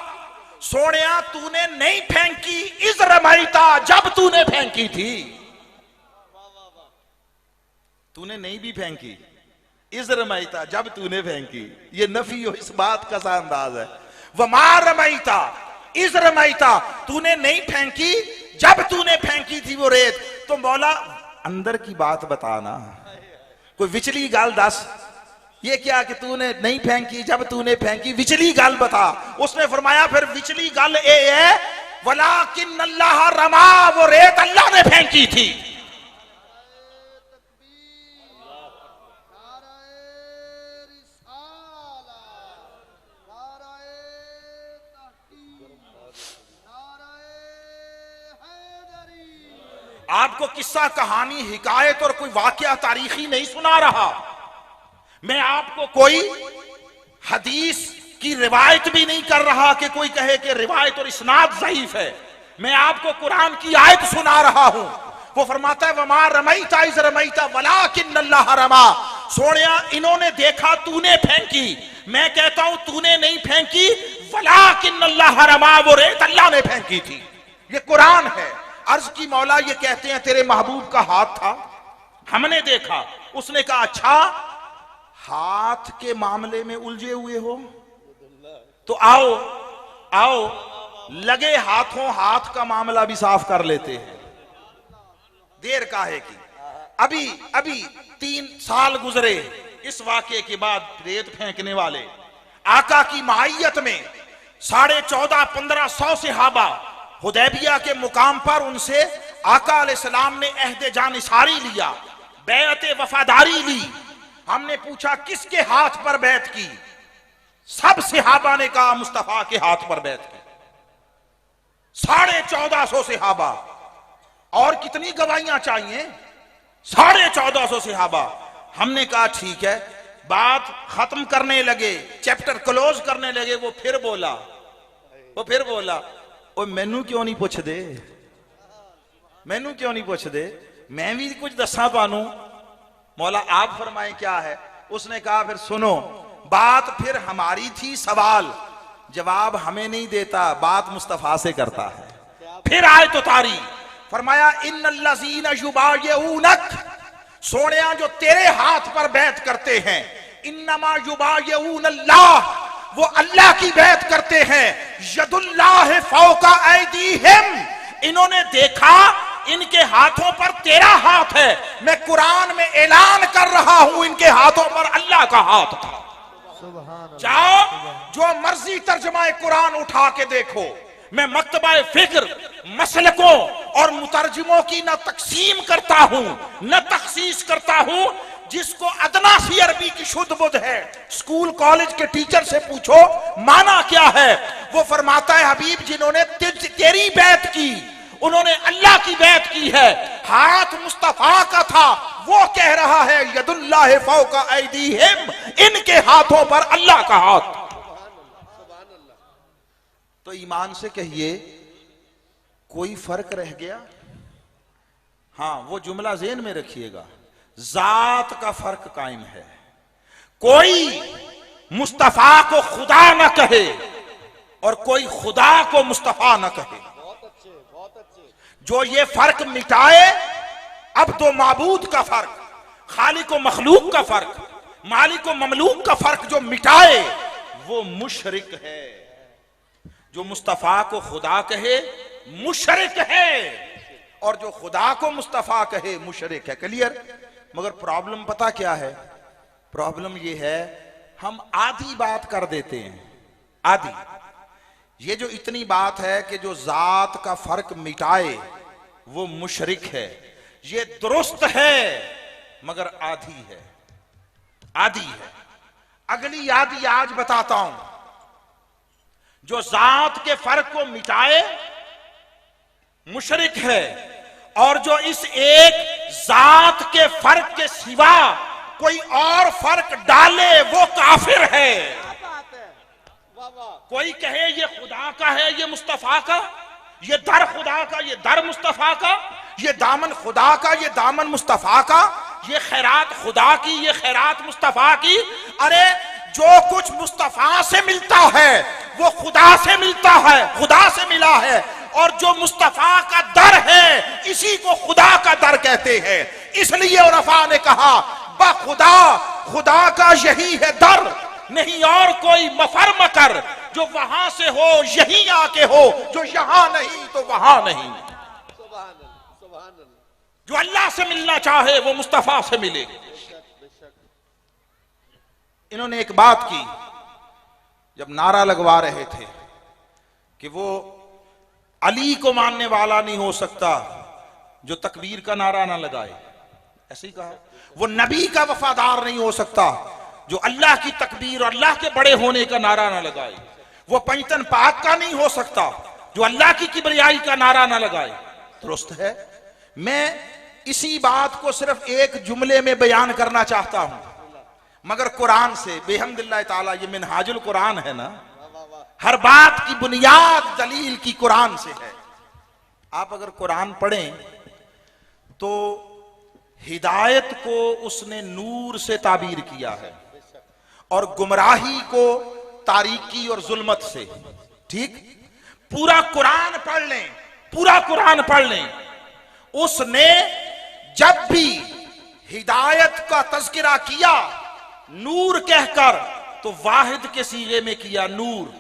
सोनिया तूने नहीं फेंकी, इज रमैता, जब तूने फेंकी थी। तूने नहीं भी फेंकी, इज रमैता, जब तूने फेंकी। ये नफी और इस बात का सा अंदाज है। वमा रमैता इज रमैता, तूने नहीं फेंकी जब तूने फेंकी थी वो रेत। तो मौला अंदर की बात बताना, कोई विचली गाल दस। ये क्या कि तूने नहीं फेंकी जब तूने फेंकी, विचली गाल बता। उसने फरमाया फिर विचली गाल ए है वलाकिन अल्लाह रमा, वो रेत अल्लाह ने फेंकी थी। आपको किस्सा कहानी हिकायत और कोई वाकया तारीखी नहीं सुना रहा, मैं आपको कोई हदीस की रिवायत भी नहीं कर रहा कि कोई कहे कि रिवायत और इस्नाद ज़ईफ है। मैं आपको कुरान की आयत सुना रहा हूं। वो फरमाता है वमा रमैता इज़ रमैता वलाकिन्नल्लाह रमा। सोनिया, इन्होंने देखा तूने फेंकी, मैं कहता हूं तूने नहीं फेंकी, वलाकिन्नल्लाह रमा, वो रेत अल्लाह ने फेंकी थी। ये कुरान है। अर्ज की मौला ये कहते हैं तेरे महबूब का हाथ था, हमने देखा। उसने कहा अच्छा, हाथ के मामले में उलझे हुए हो तो आओ आओ, लगे हाथों हाथ का मामला भी साफ कर लेते हैं। देर काहे की, अभी अभी 3 साल गुजरे इस वाकये के बाद। रेत फेंकने वाले आका की मायत में 1450-1500 सहाबा हुदैबिया के मुकाम पर उनसे आका अलैहिस्सलाम ने अहद जानिसारी लिया, बैअत वफादारी ली। हमने पूछा किसके हाथ पर बैत की? सब सहाबा ने कहा मुस्तफा के हाथ पर बैत की। 1450 सहाबा, और कितनी गवाहियां चाहिए? 1450 सहाबा। हमने कहा ठीक है, बात खत्म करने लगे, चैप्टर क्लोज करने लगे। वो फिर बोला ओ मैनू क्यों नहीं पूछ दे, मैनू क्यों नहीं पूछ दे, मैं भी कुछ दसा पानू। मौला आप फरमाए क्या है? उसने कहा फिर सुनो, बात फिर हमारी थी, सवाल जवाब हमें नहीं देता, बात मुस्तफा से करता है। फिर आए तो तारी फरमाया इन्नल्लज़ीना युबायऊनक, सोनिया जो तेरे हाथ पर बैत करते हैं, इन्नमा युबायऊनल्लाह, वो अल्लाह की बैत करते हैं। यदुल्लाह फौका ऐदीहिम, इन्होंने देखा इनके हाथों पर तेरा हाथ है। मैं कुरान में ऐलान कर रहा हूं इनके हाथों पर अल्लाह का हाथ था। जाओ जो मर्जी तर्जमाए कुरान उठा के देखो। मैं मकतबा फिक्र, मसलकों और मुतरजिमों की न तकसीम करता हूं न तखसीस करता हूं। जिसको अदना सी अरबी की शुद्ध बुद्ध है, स्कूल कॉलेज के टीचर से पूछो माना क्या है। वो फरमाता है हबीब जिन्होंने तेरी बैत की उन्होंने अल्लाह की बैत की है। हाथ मुस्तफा का था, वो कह रहा है यदुल्लाह फौका ऐदीहिम, इनके हाथों पर अल्लाह का हाथ। तो ईमान से कहिए कोई फर्क रह गया? हां, वो जुमला ज़हन में रखिएगा, जात का फर्क कायम है। कोई मुस्तफा को खुदा न कहे और कोई खुदा को मुस्तफा न कहे। जो ये फर्क मिटाए, अब तो माबूद का फर्क, खालिक व मखलूक का फर्क, मालिक व ममलूक का फर्क जो मिटाए वो मुशरिक है। जो मुस्तफा को खुदा कहे मुशरिक है, और जो खुदा को मुस्तफा कहे मुशरिक है। क्लियर? मगर प्रॉब्लम पता क्या है? प्रॉब्लम ये है हम आधी बात कर देते हैं, आधी। ये जो इतनी बात है कि जो जात का फर्क मिटाए वो मुशरिक है, ये दुरुस्त है मगर आधी है, आधी है। अगली आधी आज बताता हूं। जो जात के फर्क को मिटाए मुशरिक है, और जो इस एक जात के फर्क के सिवा कोई और फर्क डाले वो काफिर है। कोई कहे ये खुदा का है, ये मुस्तफा का, ये दर खुदा का, ये दर मुस्तफा का, ये दामन खुदा का, ये दामन मुस्तफा का, ये खैरात खुदा की, ये खैरात मुस्तफा की। अरे जो कुछ मुस्तफा से मिलता है वो खुदा से मिलता है, खुदा से मिला है। और जो मुस्तफा का दर है इसी को खुदा का दर कहते हैं। इसलिए उलमा ने कहा बखुदा, खुदा का यही है दर, नहीं और कोई मफर मकर। जो वहां से हो यहीं आके हो, जो यहां नहीं तो वहां नहीं। जो अल्लाह से मिलना चाहे वो मुस्तफा से मिले। इन्होंने एक बात की जब नारा लगवा रहे थे कि वो अली को मानने वाला नहीं हो सकता जो तकबीर का नारा ना लगाए, ऐसे ही कहा। वो नबी का वफादार नहीं हो सकता जो अल्लाह की तकबीर और अल्लाह के बड़े होने का नारा ना लगाए। वो पंजतन पाक का नहीं हो सकता जो अल्लाह की किबरियाई का नारा ना लगाए। दुरुस्त है। मैं इसी बात को सिर्फ एक जुमले में बयान करना चाहता हूं। मगर कुरान से बेहम्दिल्लाह ताला ये मिनहाजुल कुरान है ना, हर बात की बुनियाद दलील की कुरान से है। आप अगर कुरान पढ़ें तो हिदायत को उसने नूर से ताबीर किया है और गुमराही को तारीकी और जुल्मत से। ठीक, पूरा कुरान पढ़ लें, पूरा कुरान पढ़ लें, उसने जब भी हिदायत का तज़किरा किया नूर कहकर तो वाहिद के सीगे में किया नूर,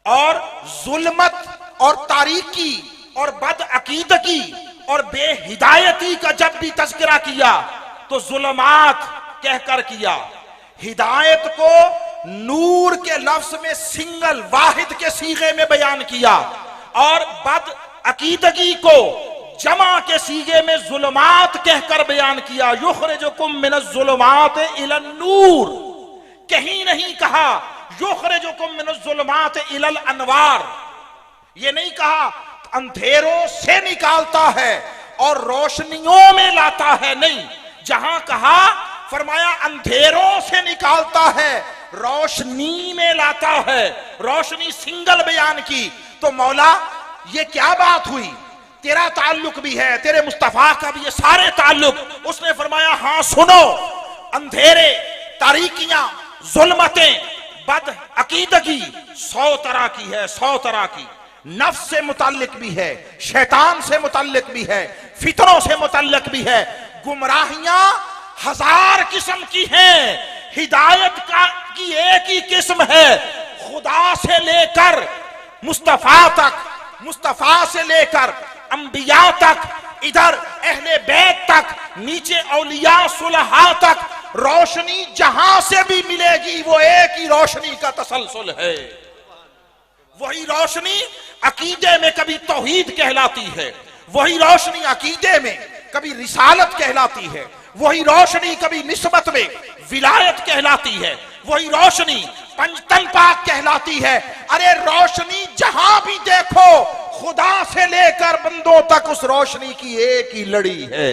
और जुल्मत और तारीकी और बदअकीदगी और बेहिदायती का जब भी तज़किरा किया तो जुल्मात कहकर किया। हिदायत को नूर के लफ्ज में सिंगल वाहिद के सीगे में बयान किया और बदअकीदगी को जमा के सीगे में जुल्मात कहकर बयान किया। युखरिजुकुम मिनज़्ज़ुलुमात इलन नूर, कहीं नहीं कहा युखरिजुकुम मिनज़्ज़ुलुमात इलल अनवार, ये नहीं कहा अंधेरों से निकालता है और रोशनियों में लाता है, नहीं, जहां कहा फरमाया अंधेरों से निकालता है रोशनी में लाता है, रोशनी सिंगल बयान की। तो मौला ये क्या बात हुई, तेरा ताल्लुक भी है, तेरे मुस्तफा का भी, ये सारे ताल्लुक। उसने फरमाया हां सुनो, अंधेरे, तारीकियां, जुल्मतें, बद अकीदगी 100 तरह की है, 100 तरह की। नफ्स से मुताल्लिक भी है, शैतान से मुताल्लिक भी है, फितरों से मुताल्लिक भी है, गुमराहियां 1000 किस्म की हैं, हिदायत का की एक ही किस्म है, खुदा से लेकर मुस्तफा तक, मुस्तफा से लेकर अंबिया तक, इधर अहले बैत तक, नीचे औलिया सुलहा तक, रोशनी जहां से भी मिलेगी वो एक ही रोशनी का तसलसल है। वही रोशनी अकीदे में कभी तौहीद कहलाती है, वही रोशनी अकीदे में कभी रिसालत कहलाती है, वही रोशनी कभी निस्बत में विलायत कहलाती है, वही रोशनी पंजतन पाक कहलाती है। अरे रोशनी जहां भी देखो खुदा से लेकर बंदों तक उस रोशनी की एक ही लड़ी है।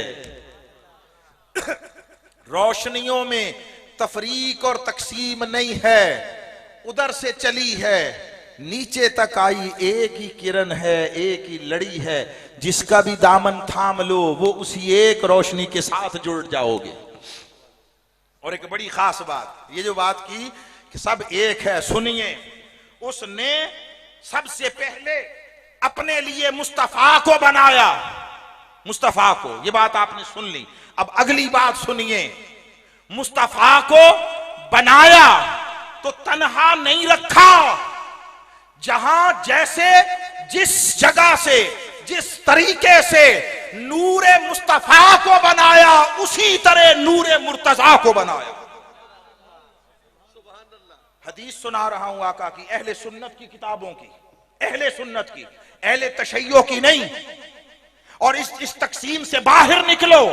रोशनियों में तफरीक और तकसीम नहीं है, उधर से चली है नीचे तक आई एक ही किरण है, एक ही लड़ी है, जिसका भी दामन थाम लो वो उसी एक रोशनी के साथ जुड़ जाओगे। और एक बड़ी खास बात, ये जो बात की कि सब एक है, सुनिए, उसने सबसे पहले अपने लिए मुस्तफा को बनाया, मुस्तफा को, ये बात आपने सुन ली। अब अगली बात सुनिए, मुस्तफा को बनाया तो तन्हा नहीं रखा, जहां जैसे जिस जगह से जिस तरीके से नूरे मुस्तफा को बनाया उसी तरह नूरे मुर्तजा को बनाया। हदीस सुना रहा हूं आका की, अहले सुन्नत की किताबों की, अहले सुन्नत की, अहले तशय्यो की नहीं। और इस तकसीम से बाहर निकलो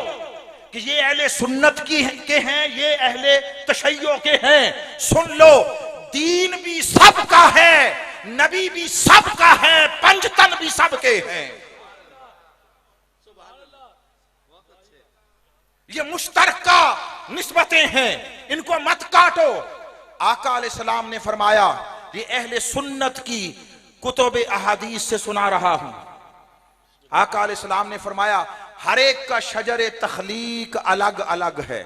कि ये अहले सुन्नत की के हैं, ये अहले तशय्यो के हैं। सुन लो, दीन भी सबका है, नबी भी सबका है, पंजतन भी सबके हैं। ये मुश्तरका निस्बतें हैं, इनको मत काटो। आका अलैहिस्सलाम ने फरमाया, ये अहले सुन्नत की कुतुब अहादीस से सुना रहा हूं। आका अलैहिस्सलाम ने फरमाया, हर एक का शजर तखलीक अलग अलग है,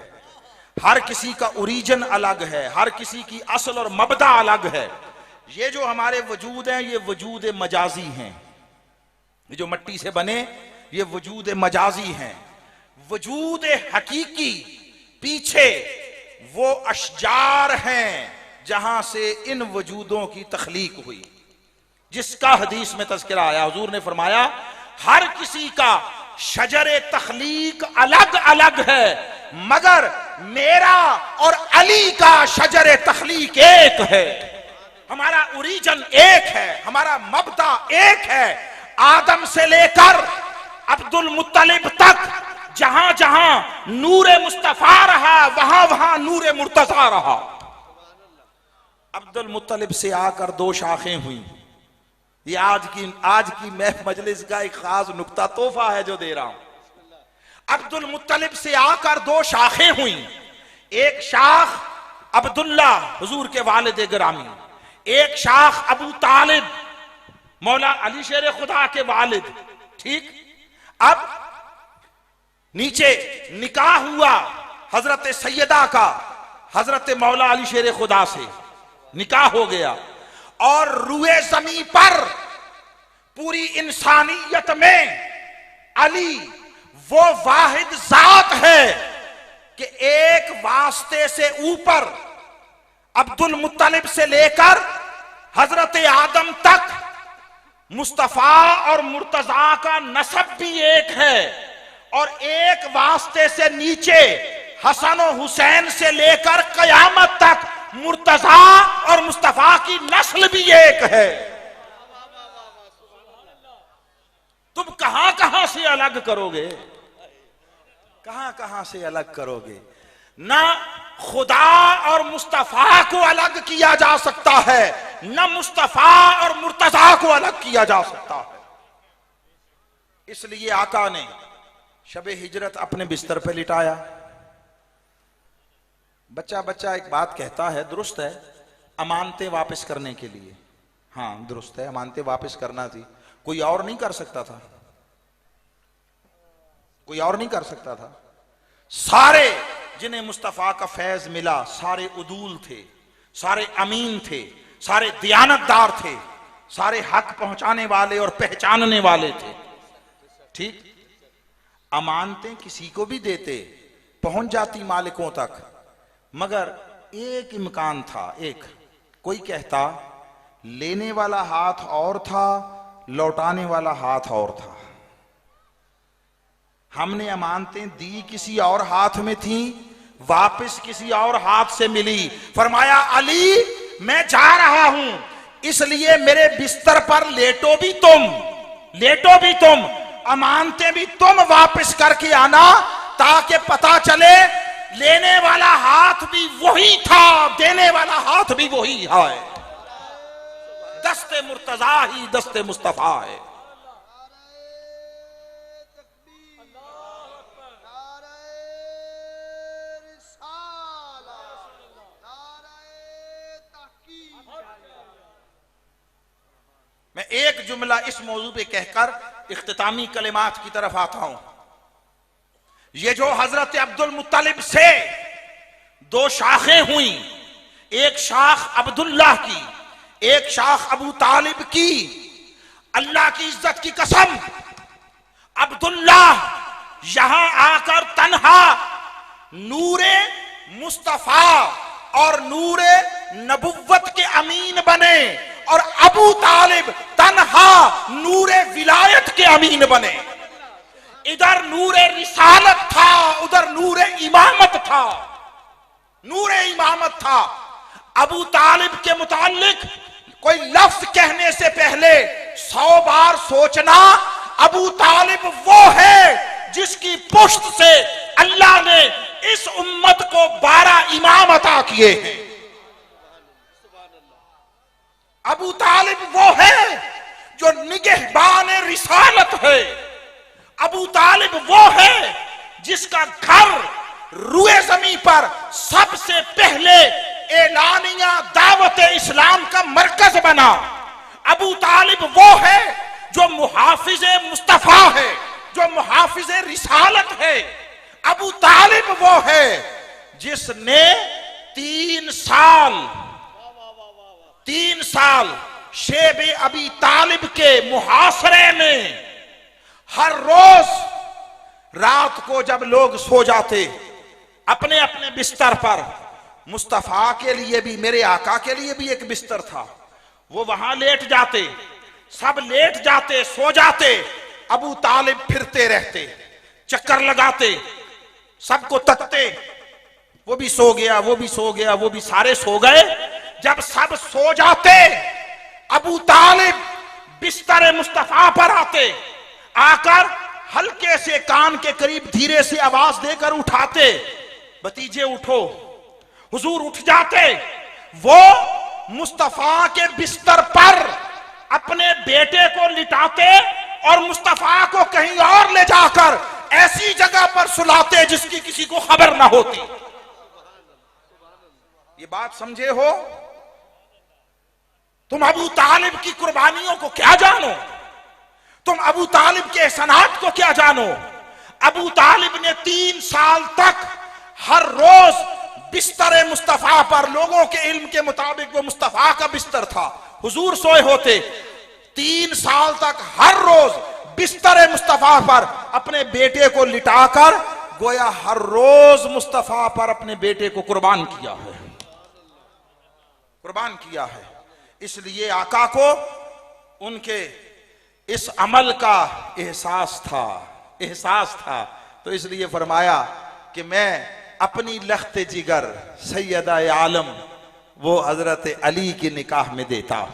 हर किसी का ओरिजिन अलग है, हर किसी की असल और मबदा अलग है। ये जो हमारे वजूद हैं ये वजूद मजाजी हैं, ये जो मिट्टी से बने ये वजूद मजाजी हैं। वजूद हकीकी पीछे वो अशजार हैं जहां से इन वजूदों की तख्लीक हुई, जिसका हदीस में तज़किरा आया। हुजूर ने फरमाया, हर किसी का शजर तख्लीक अलग अलग है, मगर मेरा और अली का शजर तख्लीक एक है। हमारा ओरिजिन एक है, हमारा मबदा एक है। आदम से लेकर अब्दुल मुत्तलिब तक जहां जहां नूरे मुस्तफा रहा वहां वहां नूरे मुर्तजा रहा। अब्दुल मुत्तलिब से आकर 2 शाखें हुई। ये आज की मजलिस का एक खास नुक्ता तोहफा है जो दे रहा हूं। अब्दुल मुत्तलिब से आकर 2 शाखें हुई, एक शाख अब्दुल्ला हुजूर के वालिद गिरामी, एक शाख अबू तालिब मौला अली शेर खुदा के वालिद। ठीक, अब नीचे निकाह हुआ हजरत सैयदा का हजरत मौला अली शेर खुदा से निकाह हो गया, और रुए जमी पर पूरी इंसानियत में अली वो वाहिद जात है कि एक वास्ते से ऊपर अब्दुल मुत्तलिब से लेकर हजरत आदम तक मुस्तफा और मुर्तजा का नसब भी एक है, और एक वास्ते से नीचे हसन और हुसैन से लेकर कयामत तक मुर्तजा और मुस्तफा की नस्ल भी एक है। तुम कहां कहां से अलग करोगे, कहां कहां से अलग करोगे? ना खुदा और मुस्तफा को अलग किया जा सकता है, न मुस्तफा और मुर्तजा को अलग किया जा सकता है। इसलिए आका ने शबे हिजरत अपने बिस्तर पे लिटाया। बच्चा बच्चा एक बात कहता है, दुरुस्त है, अमानतें वापस करने के लिए। हाँ दुरुस्त है, अमानतें वापस करना थी, कोई और नहीं कर सकता था, कोई और नहीं कर सकता था। सारे जिन्हें मुस्तफा का फैज मिला सारे उदूल थे, सारे अमीन थे, सारे दियानतदार थे, सारे हक पहुंचाने वाले और पहचानने वाले थे। ठीक, अमानतें किसी को भी देते पहुंच जाती मालिकों तक, मगर एक इम्कान था, एक कोई कहता लेने वाला हाथ और था, लौटाने वाला हाथ और था। हमने अमानतें दी किसी और हाथ में थी, वापस किसी और हाथ से मिली। फरमाया अली मैं जा रहा हूं, इसलिए मेरे बिस्तर पर लेटो भी तुम, लेटो भी तुम, अमानतें भी तुम वापस करके आना, ताकि पता चले लेने वाला हाथ भी वही था, देने वाला हाथ भी वही है। दस्ते मुर्तजा ही दस्ते मुस्तफा है। मैं एक जुमला इस मौजू पे कहकर इख्तितामी कलिमात की तरफ आता हूं। ये जो हजरत अब्दुल मुत्तलिब से दो शाखें हुई, एक शाख अब्दुल्लाह की, एक शाख अबू तालिब की, अल्लाह की इज्जत की कसम अब्दुल्लाह यहां आकर तन्हा नूरे मुस्तफा और नूरे नबुव्वत के अमीन बने, और अबू तालिब तन्हा नूरे विलायत के अमीन बने। इधर नूरे रिसालत था, उधर नूरे इमामत था, नूरे इमामत था। अबू तालिब के मुताल्लिक कोई लफ्ज कहने से पहले 100 बार सोचना। अबू तालिब वो है जिसकी पुश्त से अल्लाह ने इस उम्मत को 12 इमाम अता किए हैं। अबू तालिब वो है जो निगहबान रिसालत है। अबू तालिब वो है जिसका घर रुए जमी पर सबसे पहले एलानिया दावत इस्लाम का मरकज बना। अबू तालिब वो है जो मुहाफिजे मुस्तफा है, जो मुहाफिजे रिसालत है। अबू तालिब वो है जिसने 3 साल शेबे अबी तालिब के मुहासरे में हर रोज रात को जब लोग सो जाते अपने अपने बिस्तर पर, मुस्तफा के लिए भी, मेरे आका के लिए भी एक बिस्तर था, वो वहां लेट जाते, सब लेट जाते, सो जाते। अबू तालिब फिरते रहते, चक्कर लगाते, सबको तकते, वो भी सो गया, वो भी सो गया, वो भी सारे सो गए। जब सब सो जाते अबू तालिब बिस्तर मुस्तफा पर आते, आकर हल्के से कान के करीब धीरे से आवाज देकर उठाते, भतीजे उठो। हुजूर उठ जाते। वो मुस्तफा के बिस्तर पर अपने बेटे को लिटाते और मुस्तफा को कहीं और ले जाकर ऐसी जगह पर सुलाते जिसकी किसी को खबर ना होती। ये बात समझे हो? तुम अबू तालिब की कुर्बानियों को क्या जानो? तुम अबू तालिब के एहसानात को क्या जानो? अबू तालिब ने 3 साल तक हर रोज बिस्तर मुस्तफा पर, लोगों के इल्म के मुताबिक वो मुस्तफा का बिस्तर था, हुजूर सोए होते, 3 साल तक हर रोज बिस्तर मुस्तफा पर अपने बेटे को लिटाकर गोया हर रोज मुस्तफा पर अपने बेटे को कुर्बान किया है, कुर्बान किया है। इसलिए आका को उनके इस अमल का एहसास था, तो इसलिए फरमाया कि मैं अपनी लख्ते जिगर सैयदा आलम वो हजरत अली की निकाह में देता हूं।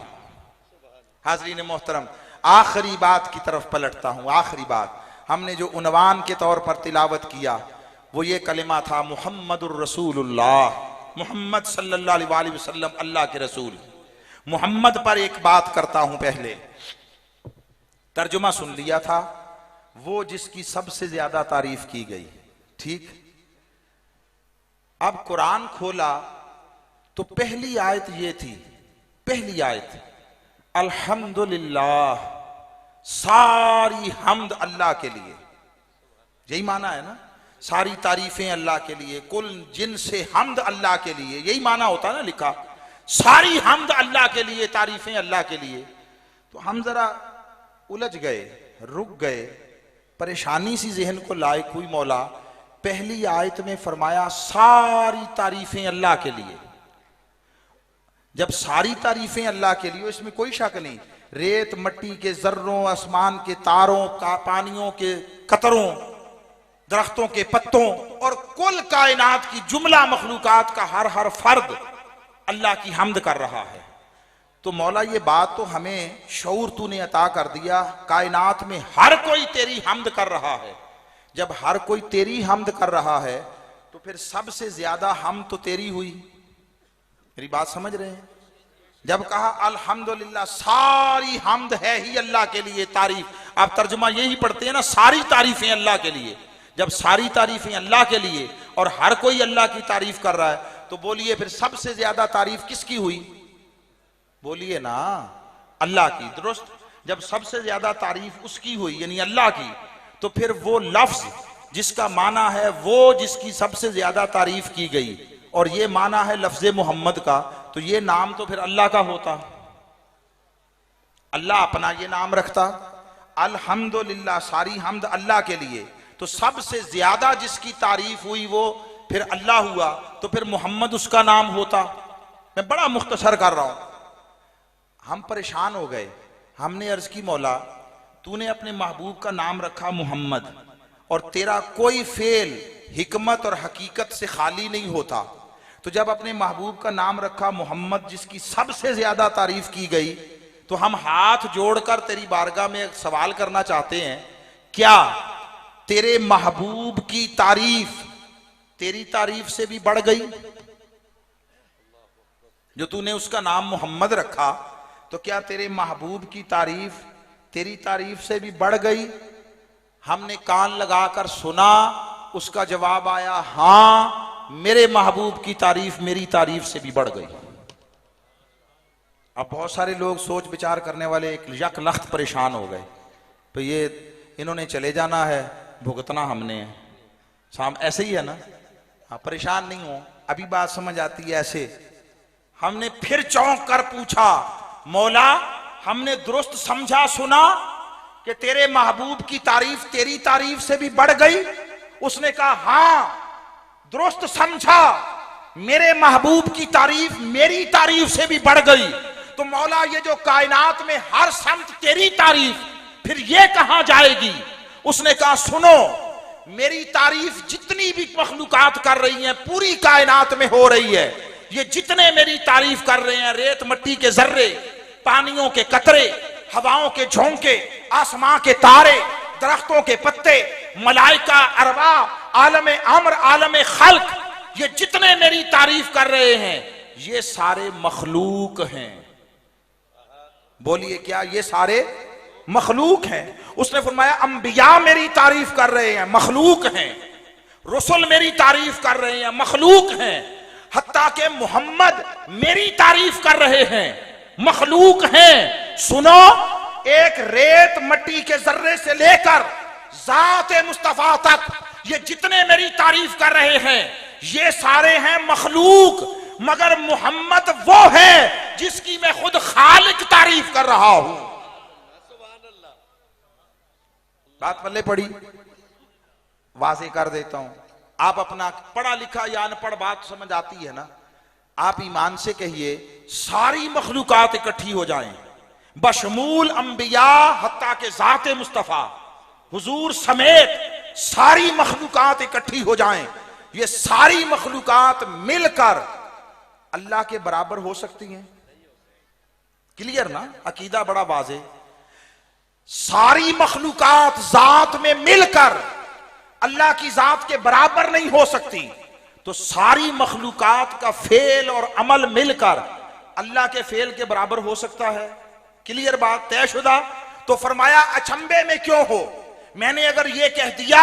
हाजरीन मोहतरम, आखिरी बात की तरफ पलटता हूं। आखिरी बात हमने जो उन्वान के तौर पर तिलावत किया वो ये कलिमा था, मुहम्मदुर रसूलुल्लाह, मोहम्मद सल्लल्लाहु अलैहि वसल्लम अल्लाह के रसूल। मोहम्मद पर एक बात करता हूं, पहले तर्जुमा सुन लिया था, वो जिसकी सबसे ज्यादा तारीफ की गई, ठीक। अब कुरान खोला तो पहली आयत ये थी, पहली आयत, अल्हम्दुलिल्लाह, सारी हम्द अल्लाह के लिए, यही माना है ना, सारी तारीफें अल्लाह के लिए, कुल जिन से हम्द अल्लाह के लिए, यही माना होता ना लिखा, सारी हम्द अल्लाह के लिए, तारीफें अल्लाह के लिए। तो हम जरा उलझ गए, रुक गए, परेशानी सी जहन को लायक हुई। मौला पहली आयत में फरमाया सारी तारीफें अल्लाह के लिए। जब सारी तारीफें अल्लाह के लिए, इसमें कोई शक नहीं, रेत मट्टी के जर्रों, आसमान के तारों, पानियों के कतरों, दरख्तों के पत्तों और कुल कायनात की जुमला मखलूकात का हर फर्द अल्लाह की हम्द कर रहा है। तो मौला ये बात तो हमें शऊर तूने अता कर दिया, कायनात में हर कोई तेरी हम्द कर रहा है। जब हर कोई तेरी हम्द कर रहा है तो फिर सबसे ज्यादा हम तो तेरी हुई। मेरी बात समझ रहे हैं? जब कहा अल्हम्दुलिल्लाह, सारी हम्द है ही अल्लाह के लिए, तारीफ। आप तर्जुमा यही पढ़ते हैं ना, सारी तारीफें अल्लाह के लिए। जब सारी तारीफें अल्लाह के लिए और हर कोई अल्लाह की तारीफ कर रहा है, तो बोलिए फिर सबसे ज्यादा तारीफ किसकी हुई? बोलिए ना, अल्लाह की। दुरुस्त। जब सबसे ज्यादा तारीफ उसकी हुई यानी अल्लाह की, तो फिर वो लफ्ज जिसका माना है वो जिसकी सबसे ज्यादा तारीफ की गई और ये माना है लफ्ज मोहम्मद का, तो ये नाम तो फिर अल्लाह का होता। अल्लाह अपना ये नाम रखता, अल्हम्दुलिल्लाह, सारी हम्द अल्लाह के लिए। तो सबसे ज्यादा जिसकी तारीफ हुई वो फिर अल्लाह हुआ, तो फिर मोहम्मद उसका नाम होता। मैं बड़ा मुख्तसर कर रहा हूं। हम परेशान हो गए, हमने अर्ज की, मौला तूने अपने महबूब का नाम रखा मोहम्मद, और तेरा कोई फेल हिकमत और हकीकत से खाली नहीं होता। तो जब अपने महबूब का नाम रखा मोहम्मद, जिसकी सबसे ज्यादा तारीफ की गई, तो हम हाथ जोड़कर तेरी बारगाह में एक सवाल करना चाहते हैं, क्या तेरे महबूब की तारीफ तेरी तारीफ से भी बढ़ गई? जो तूने उसका नाम मोहम्मद रखा, तो क्या तेरे महबूब की तारीफ तेरी तारीफ से भी बढ़ गई? हमने कान लगाकर सुना, उसका जवाब आया, हां, मेरे महबूब की तारीफ मेरी तारीफ से भी बढ़ गई। अब बहुत सारे लोग सोच विचार करने वाले एक यक लख्त परेशान हो गए, तो ये इन्होंने चले जाना है, भुगतना हमने शाम, ऐसे ही है ना। हाँ, परेशान नहीं हो, अभी बात समझ आती है ऐसे। हमने फिर चौंक कर पूछा, मौला हमने दुरुस्त समझा सुना कि तेरे महबूब की तारीफ तेरी तारीफ से भी बढ़ गई? उसने कहा, हां, दुरुस्त समझा, मेरे महबूब की तारीफ मेरी तारीफ से भी बढ़ गई। तो मौला ये जो कायनात में हर समत तेरी तारीफ, फिर ये कहां जाएगी? उसने कहा, सुनो, मेरी तारीफ जितनी भी मखलूकात कर रही हैं, पूरी कायनात में हो रही है। ये जितने मेरी तारीफ कर रहे हैं, रेत मट्टी के जर्रे, पानियों के कतरे, हवाओं के झोंके, आसमां के तारे, दरख्तों के पत्ते, मलाइका, अरवा, आलम अम्र, आलम खल्क, ये जितने मेरी तारीफ कर रहे हैं, ये सारे मखलूक हैं। बोलिए, क्या ये सारे मखलूक हैं? उसने फरमाया, अंबिया मेरी तारीफ कर रहे हैं, मखलूक हैं। रसूल मेरी तारीफ कर रहे हैं, मखलूक हैं। हत्ता के मोहम्मद मेरी तारीफ कर रहे हैं, मखलूक हैं। सुनो, एक रेत मट्टी के जर्रे से लेकर जाते मुस्तफा तक ये जितने मेरी तारीफ कर रहे हैं ये सारे हैं मखलूक, मगर मोहम्मद वो है जिसकी मैं खुद खालिक तारीफ कर रहा हूं। बात पल्ले पड़ी, वाज़े कर देता हूं। आप अपना पढ़ा लिखा या अनपढ़ बात समझ आती है ना, आप ईमान से कहिए सारी मखलूकात इकट्ठी हो जाएं, बशमूल अंबिया हत्ता के जाते मुस्तफा हुजूर समेत सारी मखलूकात इकट्ठी हो जाएं, ये सारी मखलूकात मिलकर अल्लाह के बराबर हो सकती हैं? क्लियर ना? अकीदा बड़ा वाज़े। सारी मखलूकात जात में मिलकर अल्लाह की जात के बराबर नहीं हो सकती, तो सारी मखलूकात का फेल और अमल मिलकर अल्लाह के फेल के बराबर हो सकता है? क्लियर बात, तयशुदा। तो फरमाया अचंबे में क्यों हो? मैंने अगर यह कह दिया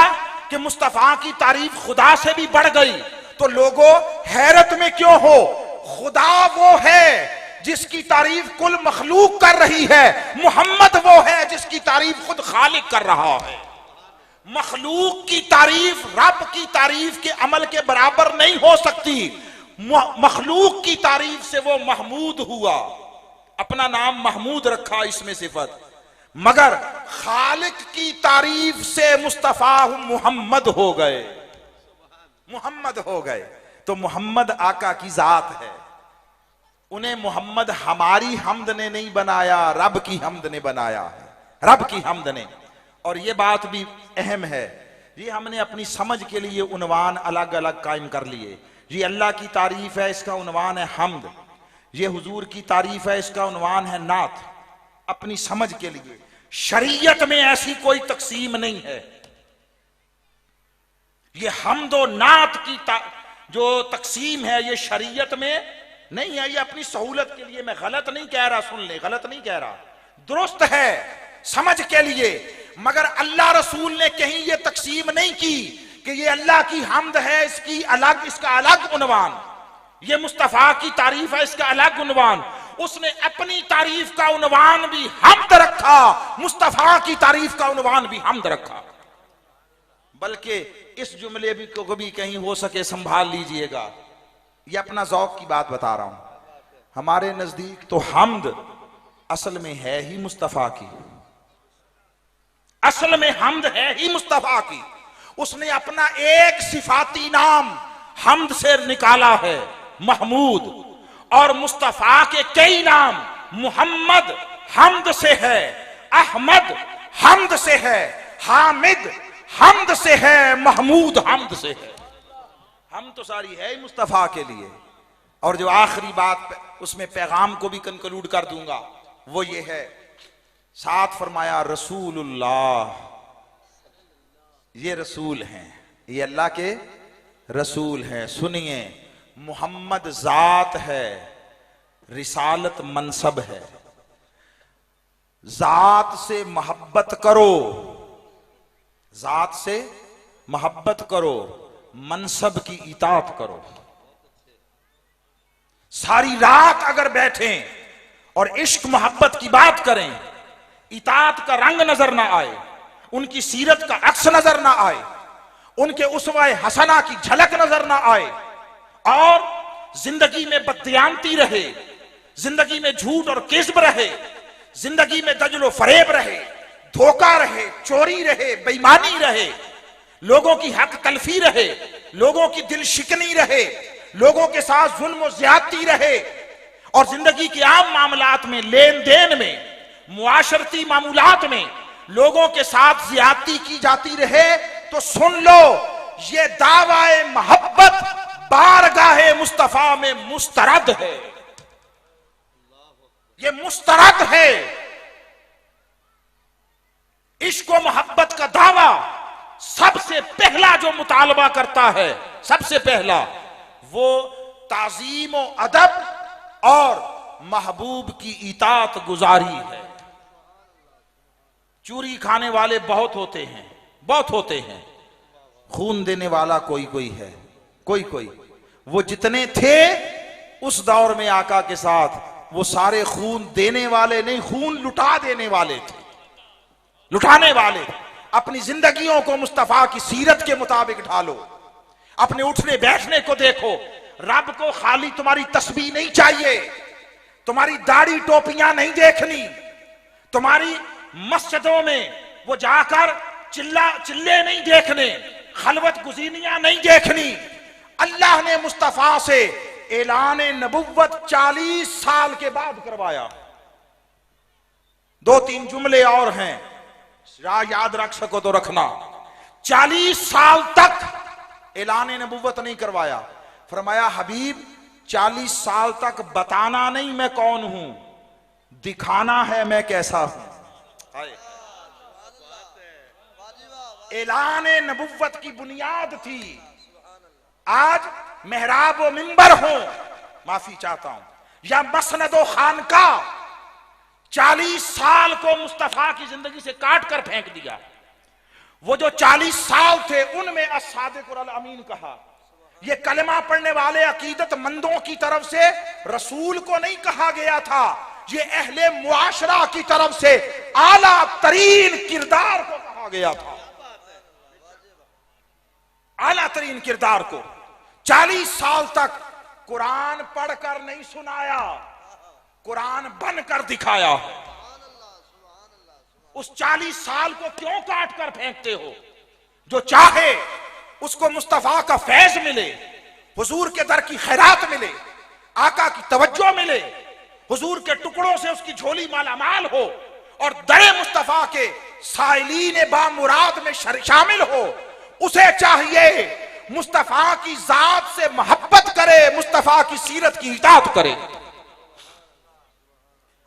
कि मुस्तफा की तारीफ खुदा से भी बढ़ गई तो लोगों हैरत में क्यों हो? खुदा वो है जिसकी तारीफ कुल मखलूक कर रही है, मोहम्मद वो है जिसकी तारीफ खुद खालिक कर रहा है। मखलूक की तारीफ रब की तारीफ के अमल के बराबर नहीं हो सकती। मखलूक की तारीफ से वो महमूद हुआ, अपना नाम महमूद रखा, इसमें सिफत, मगर खालिक की तारीफ से मुस्तफा मुहम्मद हो गए, मुहम्मद हो गए। तो मुहम्मद आका की जात है, उन्हें मोहम्मद हमारी हमद ने नहीं बनाया, रब की हमद ने बनाया है, रब की हमद ने। और ये बात भी अहम है, ये हमने अपनी समझ के लिए उन्वान अलग अलग कायम कर लिए। ये अल्लाह की तारीफ है, इसका उन्वान है हमद। ये हुजूर की तारीफ है, इसका उन्वान है नात। अपनी समझ के लिए शरीयत में ऐसी कोई तकसीम नहीं है। ये हमद और नात की जो तकसीम है ये शरीयत में नहीं है। ये अपनी सहूलत के लिए, मैं गलत नहीं कह रहा, सुन ले, गलत नहीं कह रहा, दुरुस्त है समझ के लिए, मगर अल्लाह रसूल ने कहीं ये तकसीम नहीं की कि ये अल्लाह की हमद है, इसकी अलग, इसका अलग उन्वान, ये मुस्तफा की तारीफ है, इसका अलग उन्वान। उसने अपनी तारीफ का उन्वान भी हमद रखा, मुस्तफा की तारीफ का उन्वान भी हमद रखा। बल्कि इस जुमले भी को कभी कहीं हो सके संभाल लीजिएगा, ये अपना ज़ौक की बात बता रहा हूं। हमारे नजदीक तो हमद असल में है ही मुस्तफा की, असल में हमद है ही मुस्तफा की। उसने अपना एक सिफाती नाम हमद से निकाला है, महमूद, और मुस्तफा के कई नाम, मुहम्मद हमद से है, अहमद हमद से है, हामिद हमद से है, महमूद हमद से है। हम तो सारी है ही मुस्तफा के लिए। और जो आखिरी बात उसमें पैगाम को भी कंक्लूड कर दूंगा वो ये है, साथ फरमाया रसूलुल्लाह, ये रसूल हैं, ये अल्लाह के रसूल हैं। सुनिए, मुहम्मद जात है, रिसालत मनसब है। जात से मोहब्बत करो, जात से मोहब्बत करो, मनसब की इताअत करो। सारी रात अगर बैठें और इश्क मोहब्बत की बात करें, इताअत का रंग नजर ना आए, उनकी सीरत का अक्स नजर ना आए, उनके उसवाए हसना की झलक नजर ना आए, और जिंदगी में बददियांती रहे, जिंदगी में झूठ और किस्ब रहे, जिंदगी में दजलो फरेब रहे, धोखा रहे, चोरी रहे, बेईमानी रहे, लोगों की हक तलफी रहे, लोगों की दिल शिकनी रहे, लोगों के साथ जुल्म और ज्यादती रहे, और जिंदगी के आम मामलात में, लेन देन में, मुआशरती मामूलात में लोगों के साथ ज्यादती की जाती रहे, तो सुन लो, ये दावाए मोहब्बत बारगाहे मुस्तफा में मुस्तरद है, ये मुस्तरद है। इश्क व मोहब्बत का दावा सबसे पहला जो मुतालबा करता है, सबसे पहला वो ताजीम व अदब और महबूब की इताअत गुजारी है। चूरी खाने वाले बहुत होते हैं, बहुत होते हैं, खून देने वाला कोई कोई है, कोई कोई, वो जितने थे उस दौर में आका के साथ, वो सारे खून देने वाले नहीं, खून लुटा देने वाले थे, लुटाने वाले। अपनी जिंदगियों को मुस्तफा की सीरत के मुताबिक ढालो, अपने उठने बैठने को देखो। रब को खाली तुम्हारी तस्बीह नहीं चाहिए, तुम्हारी दाढ़ी टोपियां नहीं देखनी, तुम्हारी मस्जिदों में वो जाकर चिल्ले नहीं देखने, खलवत गुज़ीनियां नहीं देखनी। अल्लाह ने मुस्तफा से ऐलान नबुव्वत 40 साल के बाद करवाया। 2-3 जुमले और हैं, याद रख सको तो रखना। 40 साल तक ऐलान नबुव्वत नहीं करवाया। फरमाया हबीब 40 साल तक बताना नहीं मैं कौन हूं, दिखाना है मैं कैसा हूं। ऐलान नबुव्वत की बुनियाद थी। आज मेहराब व मिंबर हो, माफी चाहता हूं, या मसनद व खानका 40 साल को मुस्तफा की जिंदगी से काट कर फेंक दिया। वो जो 40 साल थे उनमें अस्सादिक़ुल अमीन कहा। ये कलमा पढ़ने वाले अकीदत मंदों की तरफ से रसूल को नहीं कहा गया था, ये अहले मुआशरा की तरफ से आला तरीन किरदार को कहा गया था। आला तरीन किरदार को 40 साल तक कुरान पढ़कर नहीं सुनाया, कुरान बनकर दिखाया। उस 40 साल को क्यों काट कर फेंकते हो? जो चाहे उसको मुस्तफा का फैज मिले, हुजूर के दर की खैरात मिले, आका की तवज्जो मिले, हुजूर के टुकड़ों से उसकी झोली मालामाल हो और दरे मुस्तफा के साइलीन बामुराद में शामिल हो। उसे चाहिए मुस्तफा की जात से मोहब्बत करे, मुस्तफा की सीरत की इताअत करे।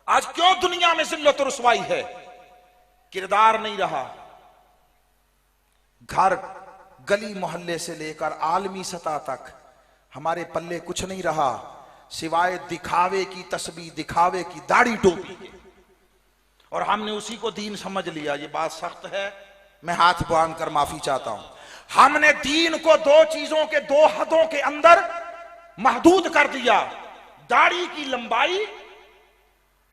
आज क्यों दुनिया में जिल्लत और रुसवाई है? किरदार नहीं रहा। घर गली मोहल्ले से लेकर आलमी सतह तक हमारे पल्ले कुछ नहीं रहा सिवाय दिखावे की तस्बीह, दिखावे की दाढ़ी टोपी के, और हमने उसी को दीन समझ लिया। ये बात सख्त है, मैं हाथ बांध कर माफी चाहता हूं। हमने दीन को 2 चीजों के 2 हदों के अंदर महदूद कर दिया, दाढ़ी की लंबाई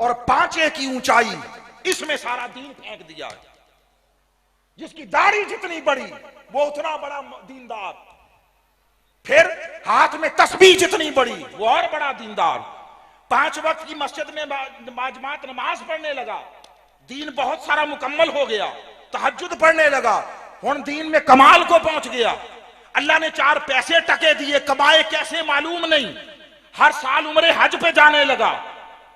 और पांचे की ऊंचाई। इसमें सारा दीन फेंक दिया। जिसकी दाढ़ी जितनी बड़ी वो उतना बड़ा दीनदार, फिर हाथ में तस्बीह जितनी बड़ी वो और बड़ा दीनदार। 5 वक्त की मस्जिद में बाजमात नमाज पढ़ने लगा, दीन बहुत सारा मुकम्मल हो गया। तहज्जुद पढ़ने लगा, हुन दीन में कमाल को पहुंच गया। अल्लाह ने 4 पैसे टके दिए, कमाए कैसे मालूम नहीं। हर साल उम्रे हज पे जाने लगा,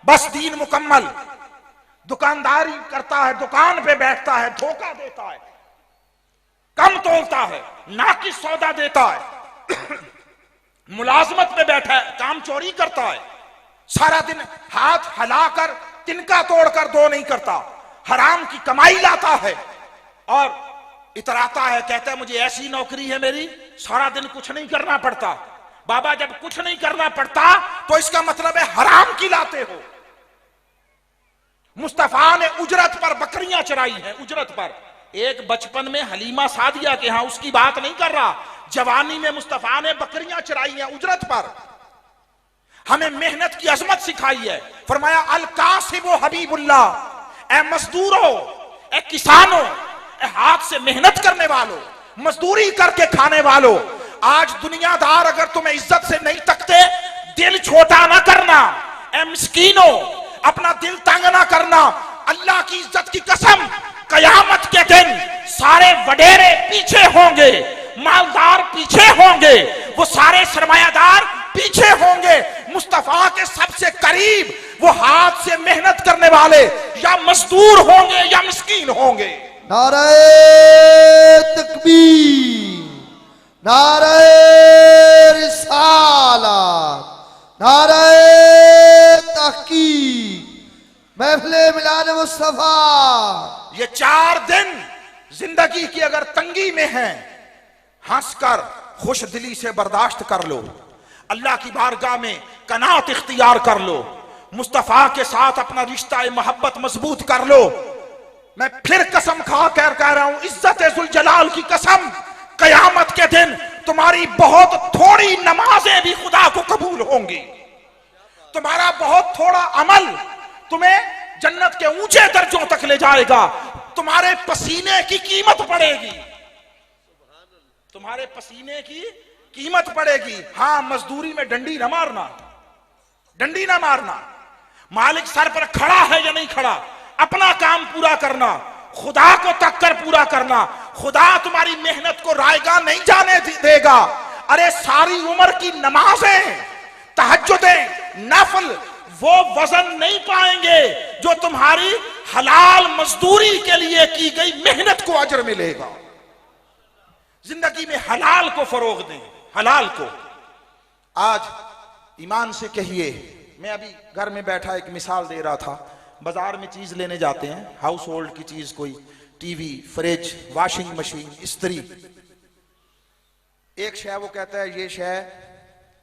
बस दीन मुकम्मल। दुकानदारी करता है, दुकान पे बैठता है, धोखा देता है, कम तोलता है, नाकिस सौदा देता है, मुलाजमत पे बैठा है, काम चोरी करता है, सारा दिन हाथ हिलाकर तिनका तोड़कर 2 नहीं करता, हराम की कमाई लाता है और इतराता है, कहता है मुझे ऐसी नौकरी है मेरी, सारा दिन कुछ नहीं करना पड़ता। बाबा जब कुछ नहीं करना पड़ता तो इसका मतलब है हराम की लाते हो। मुस्तफा ने उजरत पर बकरियां चराई हैं, उजरत पर। एक बचपन में हलीमा सादिया के यहां, उसकी बात नहीं कर रहा, जवानी में मुस्तफा ने बकरियां चराई हैं उजरत पर। हमें मेहनत की अजमत सिखाई है। फरमाया अल कासिबो हबीबुल्लाह, ए मजदूरों, ए किसानों, ए हाथ से मेहनत करने वालों, मजदूरी करके खाने वालों। आज दुनियादार अगर तुम्हें इज्जत से नहीं तकते, दिल छोटा ना करना। ए मिस्कीनों, अपना दिल तंग ना करना। अल्लाह की इज्जत की कसम, कयामत के दिन सारे वडेरे पीछे होंगे, मालदार पीछे होंगे, वो सारे सरमायादार पीछे होंगे। मुस्तफा के सबसे करीब वो हाथ से मेहनत करने वाले या मजदूर होंगे या मिस्कीन होंगे। नारे तकबीर, नारे रिसालत, नारे तहकीक, महफिले मिलाद मुस्तफा। ये 4 दिन जिंदगी की अगर तंगी में है, हंसकर खुश दिली से बर्दाश्त कर लो, अल्लाह की बारगाह में कनात इख्तियार कर लो, मुस्तफा के साथ अपना रिश्ता मोहब्बत मजबूत कर लो। मैं फिर कसम खा कर कह रहा हूं, इज्जत जुल जलाल की कसम, कयामत के दिन तुम्हारी बहुत थोड़ी नमाजें भी खुदा को कबूल होंगी, तुम्हारा बहुत थोड़ा अमल तुम्हें जन्नत के ऊंचे दर्जों तक ले जाएगा। तुम्हारे पसीने की कीमत पड़ेगी, तुम्हारे पसीने की कीमत पड़ेगी। हाँ, मजदूरी में डंडी ना मारना, डंडी ना मारना। मालिक सर पर खड़ा है या नहीं खड़ा, अपना काम पूरा करना, खुदा को तक कर पूरा करना। खुदा तुम्हारी मेहनत को रायगा नहीं जाने देगा। अरे सारी उम्र की नमाजें, तहज्जुदें, नफल वो वजन नहीं पाएंगे जो तुम्हारी हलाल मजदूरी के लिए की गई मेहनत को अजर मिलेगा। जिंदगी में हलाल को फरोग दें, हलाल को। आज ईमान से कहिए, मैं अभी घर में बैठा एक मिसाल दे रहा था, बाजार में चीज लेने जाते हैं, हाउस होल्ड की चीज, कोई टीवी, फ्रिज, वॉशिंग मशीन, इस्त्री। एक शय वो कहता है ये शय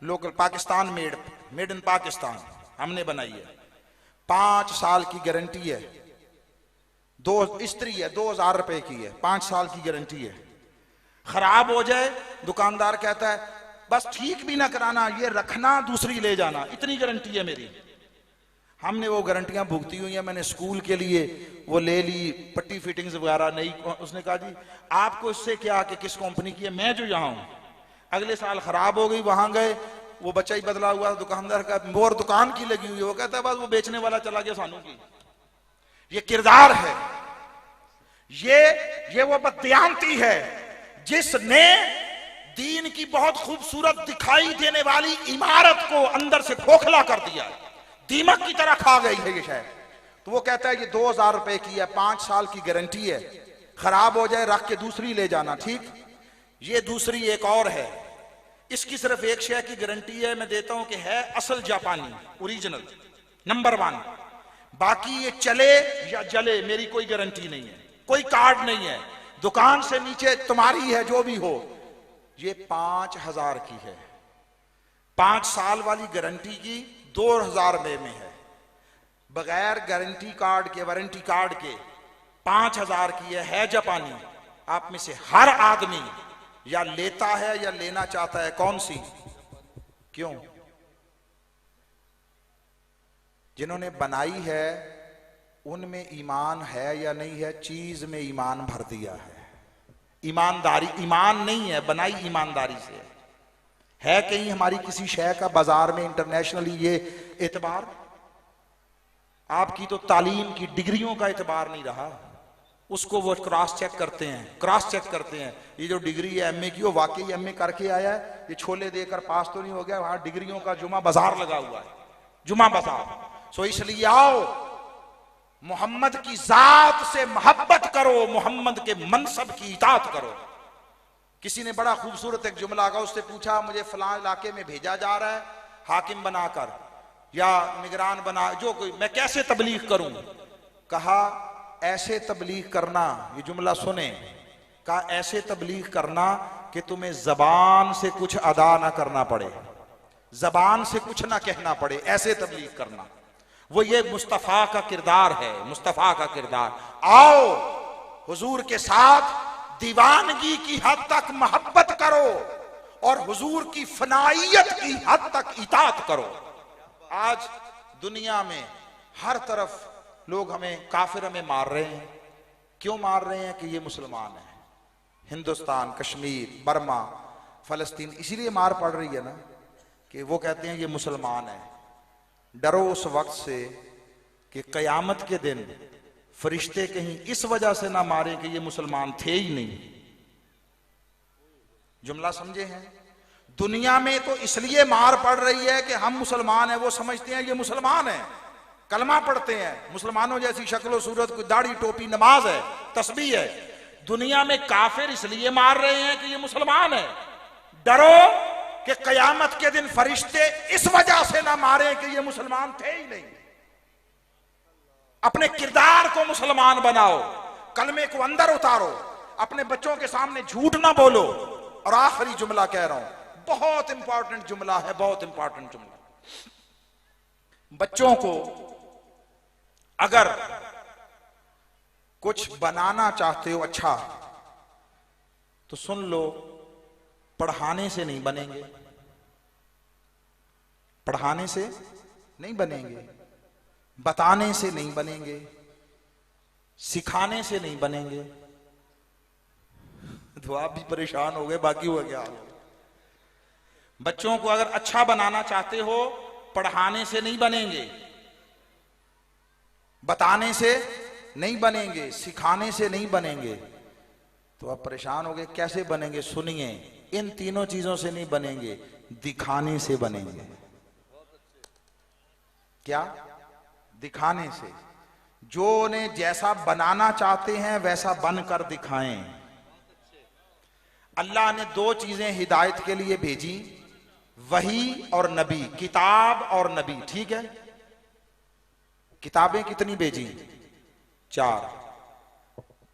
local Pakistan made in Pakistan, हमने बनाई है, 5 साल की गारंटी है। दो इस्त्री है, 2000 रुपए की है, 5 साल की गारंटी है। खराब हो जाए दुकानदार कहता है बस ठीक भी ना कराना, ये रखना, दूसरी ले जाना, इतनी गारंटी है मेरी। हमने वो गारंटियां भुगती हुई हैं। मैंने स्कूल के लिए वो ले ली, पट्टी फिटिंग्स वगैरह नहीं। उसने कहा जी आपको इससे क्या कि किस कंपनी की है, मैं जो यहाँ हूं। अगले साल खराब हो गई, वहां गए, वो बच्चा ही बदला हुआ, दुकानदार का मोर दुकान की लगी हुई है। वो कहता है बस वो बेचने वाला चला गया सानू की। ये किरदार है, ये वो बददियांती है जिसने दीन की बहुत खूबसूरत दिखाई देने वाली इमारत को अंदर से खोखला कर दिया, दीमक की तरह खा गई है ये शायद। तो वो कहता है ये 2000 रुपए की है, 5 साल की गारंटी है, खराब हो जाए रख के दूसरी ले जाना, ठीक। ये दूसरी एक और है, इसकी सिर्फ एक शय की गारंटी है, मैं देता हूं कि है असल जापानी, ओरिजिनल, नंबर 1। बाकी ये चले या जले मेरी कोई गारंटी नहीं है, कोई कार्ड नहीं है, दुकान से नीचे तुम्हारी है जो भी हो। ये 5000 की है, 5 साल वाली गारंटी की 2000 में है, बगैर गारंटी कार्ड के, वारंटी कार्ड के 5000 की है जापानी। आप में से हर आदमी या लेता है या लेना चाहता है, कौन सी? क्यों? जिन्होंने बनाई है उनमें ईमान है या नहीं है? चीज में ईमान भर दिया है। ईमानदारी, ईमान नहीं है, बनाई ईमानदारी से है। कहीं हमारी किसी शय का बाजार में इंटरनेशनली ये एतबार? आपकी तो तालीम की डिग्रियों का एतबार नहीं रहा, उसको वो क्रॉस चेक करते हैं, क्रॉस चेक करते हैं। ये जो डिग्री है एमए की, वो वाकई एमए करके आया है, ये छोले देकर पास तो नहीं हो गया। वहां डिग्रियों का जुमा बाजार लगा हुआ है, जुमा बाजार। सो इसलिए आओ, मोहम्मद की जात से मोहब्बत करो, मोहम्मद के मनसब की इताअत करो। किसी ने बड़ा खूबसूरत एक जुमला कहा, उससे पूछा मुझे फलां इलाके में भेजा जा रहा है हाकिम बनाकर या निगरान बना, जो कोई, मैं कैसे तबलीग करूं? कहा ऐसे तबलीग करना, ये जुमला सुने, कहा ऐसे तबलीग करना कि तुम्हें जबान से कुछ अदा ना करना पड़े, जबान से कुछ ना कहना पड़े, ऐसे तबलीग करना। वो ये मुस्तफा का किरदार है, मुस्तफा का किरदार। आओ हुजूर के साथ दीवानगी की हद तक मोहब्बत करो और हुजूर की फनाइयत की हद तक इताअत करो। आज दुनिया में हर तरफ लोग हमें, काफिर हमें मार रहे हैं। क्यों मार रहे हैं? कि ये मुसलमान है। हिंदुस्तान, कश्मीर, बर्मा, फलस्तीन, इसीलिए मार पड़ रही है ना कि वो कहते हैं ये मुसलमान है। डरो उस वक्त से कि कयामत के दिन फरिश्ते कहीं इस वजह से ना मारे कि ये मुसलमान थे ही नहीं। जुमला समझे हैं? दुनिया में तो इसलिए मार पड़ रही है कि हम मुसलमान हैं, वो समझते हैं ये मुसलमान है, कलमा पढ़ते हैं, मुसलमानों जैसी शक्ल सूरत, कोई दाढ़ी टोपी, नमाज है, तस्बीह है। दुनिया में काफिर इसलिए मार रहे हैं कि ये मुसलमान है। डरो कि कयामत के दिन फरिश्ते इस वजह से ना मारे कि ये मुसलमान थे ही नहीं। अपने किरदार को मुसलमान बनाओ, कलमे को अंदर उतारो, अपने बच्चों के सामने झूठ ना बोलो। और आखिरी जुमला कह रहा हूं, बहुत इंपॉर्टेंट जुमला है, बहुत इंपॉर्टेंट जुमला। बच्चों को अगर कुछ बनाना चाहते हो अच्छा, तो सुन लो पढ़ाने से नहीं बनेंगे, पढ़ाने से नहीं बनेंगे, बताने से नहीं बनेंगे, सिखाने से नहीं बनेंगे। तो आप भी परेशान हो गए, बाकी हुआ क्या? बच्चों को अगर अच्छा बनाना चाहते हो, पढ़ाने से नहीं बनेंगे, बताने से नहीं बनेंगे, सिखाने से नहीं बनेंगे। तो आप परेशान हो गए, कैसे बनेंगे? सुनिए, इन तीनों चीजों से नहीं बनेंगे, दिखाने से बनेंगे। क्या? दिखाने से। जो उन्हें जैसा बनाना चाहते हैं वैसा बनकर दिखाएं। अल्लाह ने दो चीजें हिदायत के लिए भेजी, वही और नबी, किताब और नबी। ठीक है, किताबें कितनी भेजी? 4।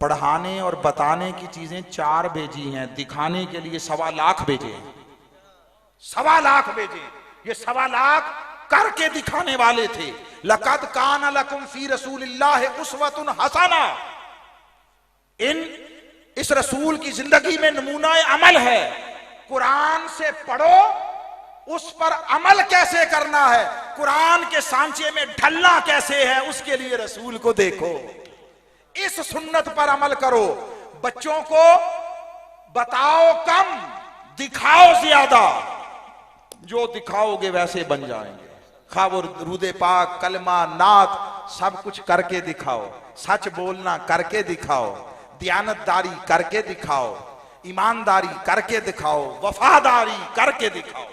पढ़ाने और बताने की चीजें 4 भेजी हैं, दिखाने के लिए 1.25 लाख भेजे हैं। 1.25 लाख भेजे। ये 1.25 लाख करके दिखाने वाले थे। लक़द कान लकुम फी रसूलिल्लाहि उस्वतुन हसना। इस रसूल की जिंदगी में नमूना अमल है। कुरान से पढ़ो, उस पर अमल कैसे करना है, कुरान के सांचे में ढलना कैसे है, उसके लिए रसूल को देखो, इस सुन्नत पर अमल करो। बच्चों को बताओ कम, दिखाओ ज्यादा। जो दिखाओगे वैसे बन जाएंगे। खा वो रूदे पाक, कलमा, नात सब कुछ करके दिखाओ। सच बोलना करके दिखाओ, दियानतदारी करके दिखाओ, ईमानदारी करके दिखाओ, वफादारी करके दिखाओ।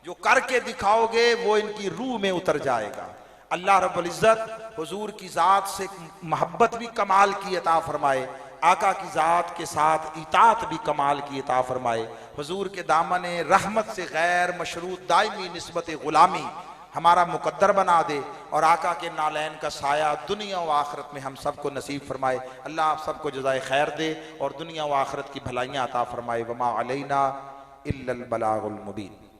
जो करके दिखाओगे वो इनकी रूह में उतर जाएगा। अल्लाह रब्बुल इज्जत हुजूर की जात से मोहब्बत भी कमाल की अता फरमाए, आका की जात के साथ इताअत भी कमाल की अता फरमाए। हुजूर के दामन रहमत से गैर मशरूत दायमी निस्बत गुलामी हमारा मुकद्दर बना दे, और आका के नालैन का साया दुनिया व आखिरत में हम सबको नसीब फरमाए। अल्लाह आप सबको जज़ाए खैर दे और दुनिया व आखिरत की भलाइयाँ अता फरमाए। वमा अलैना इल्लल बलागुल मुबीन।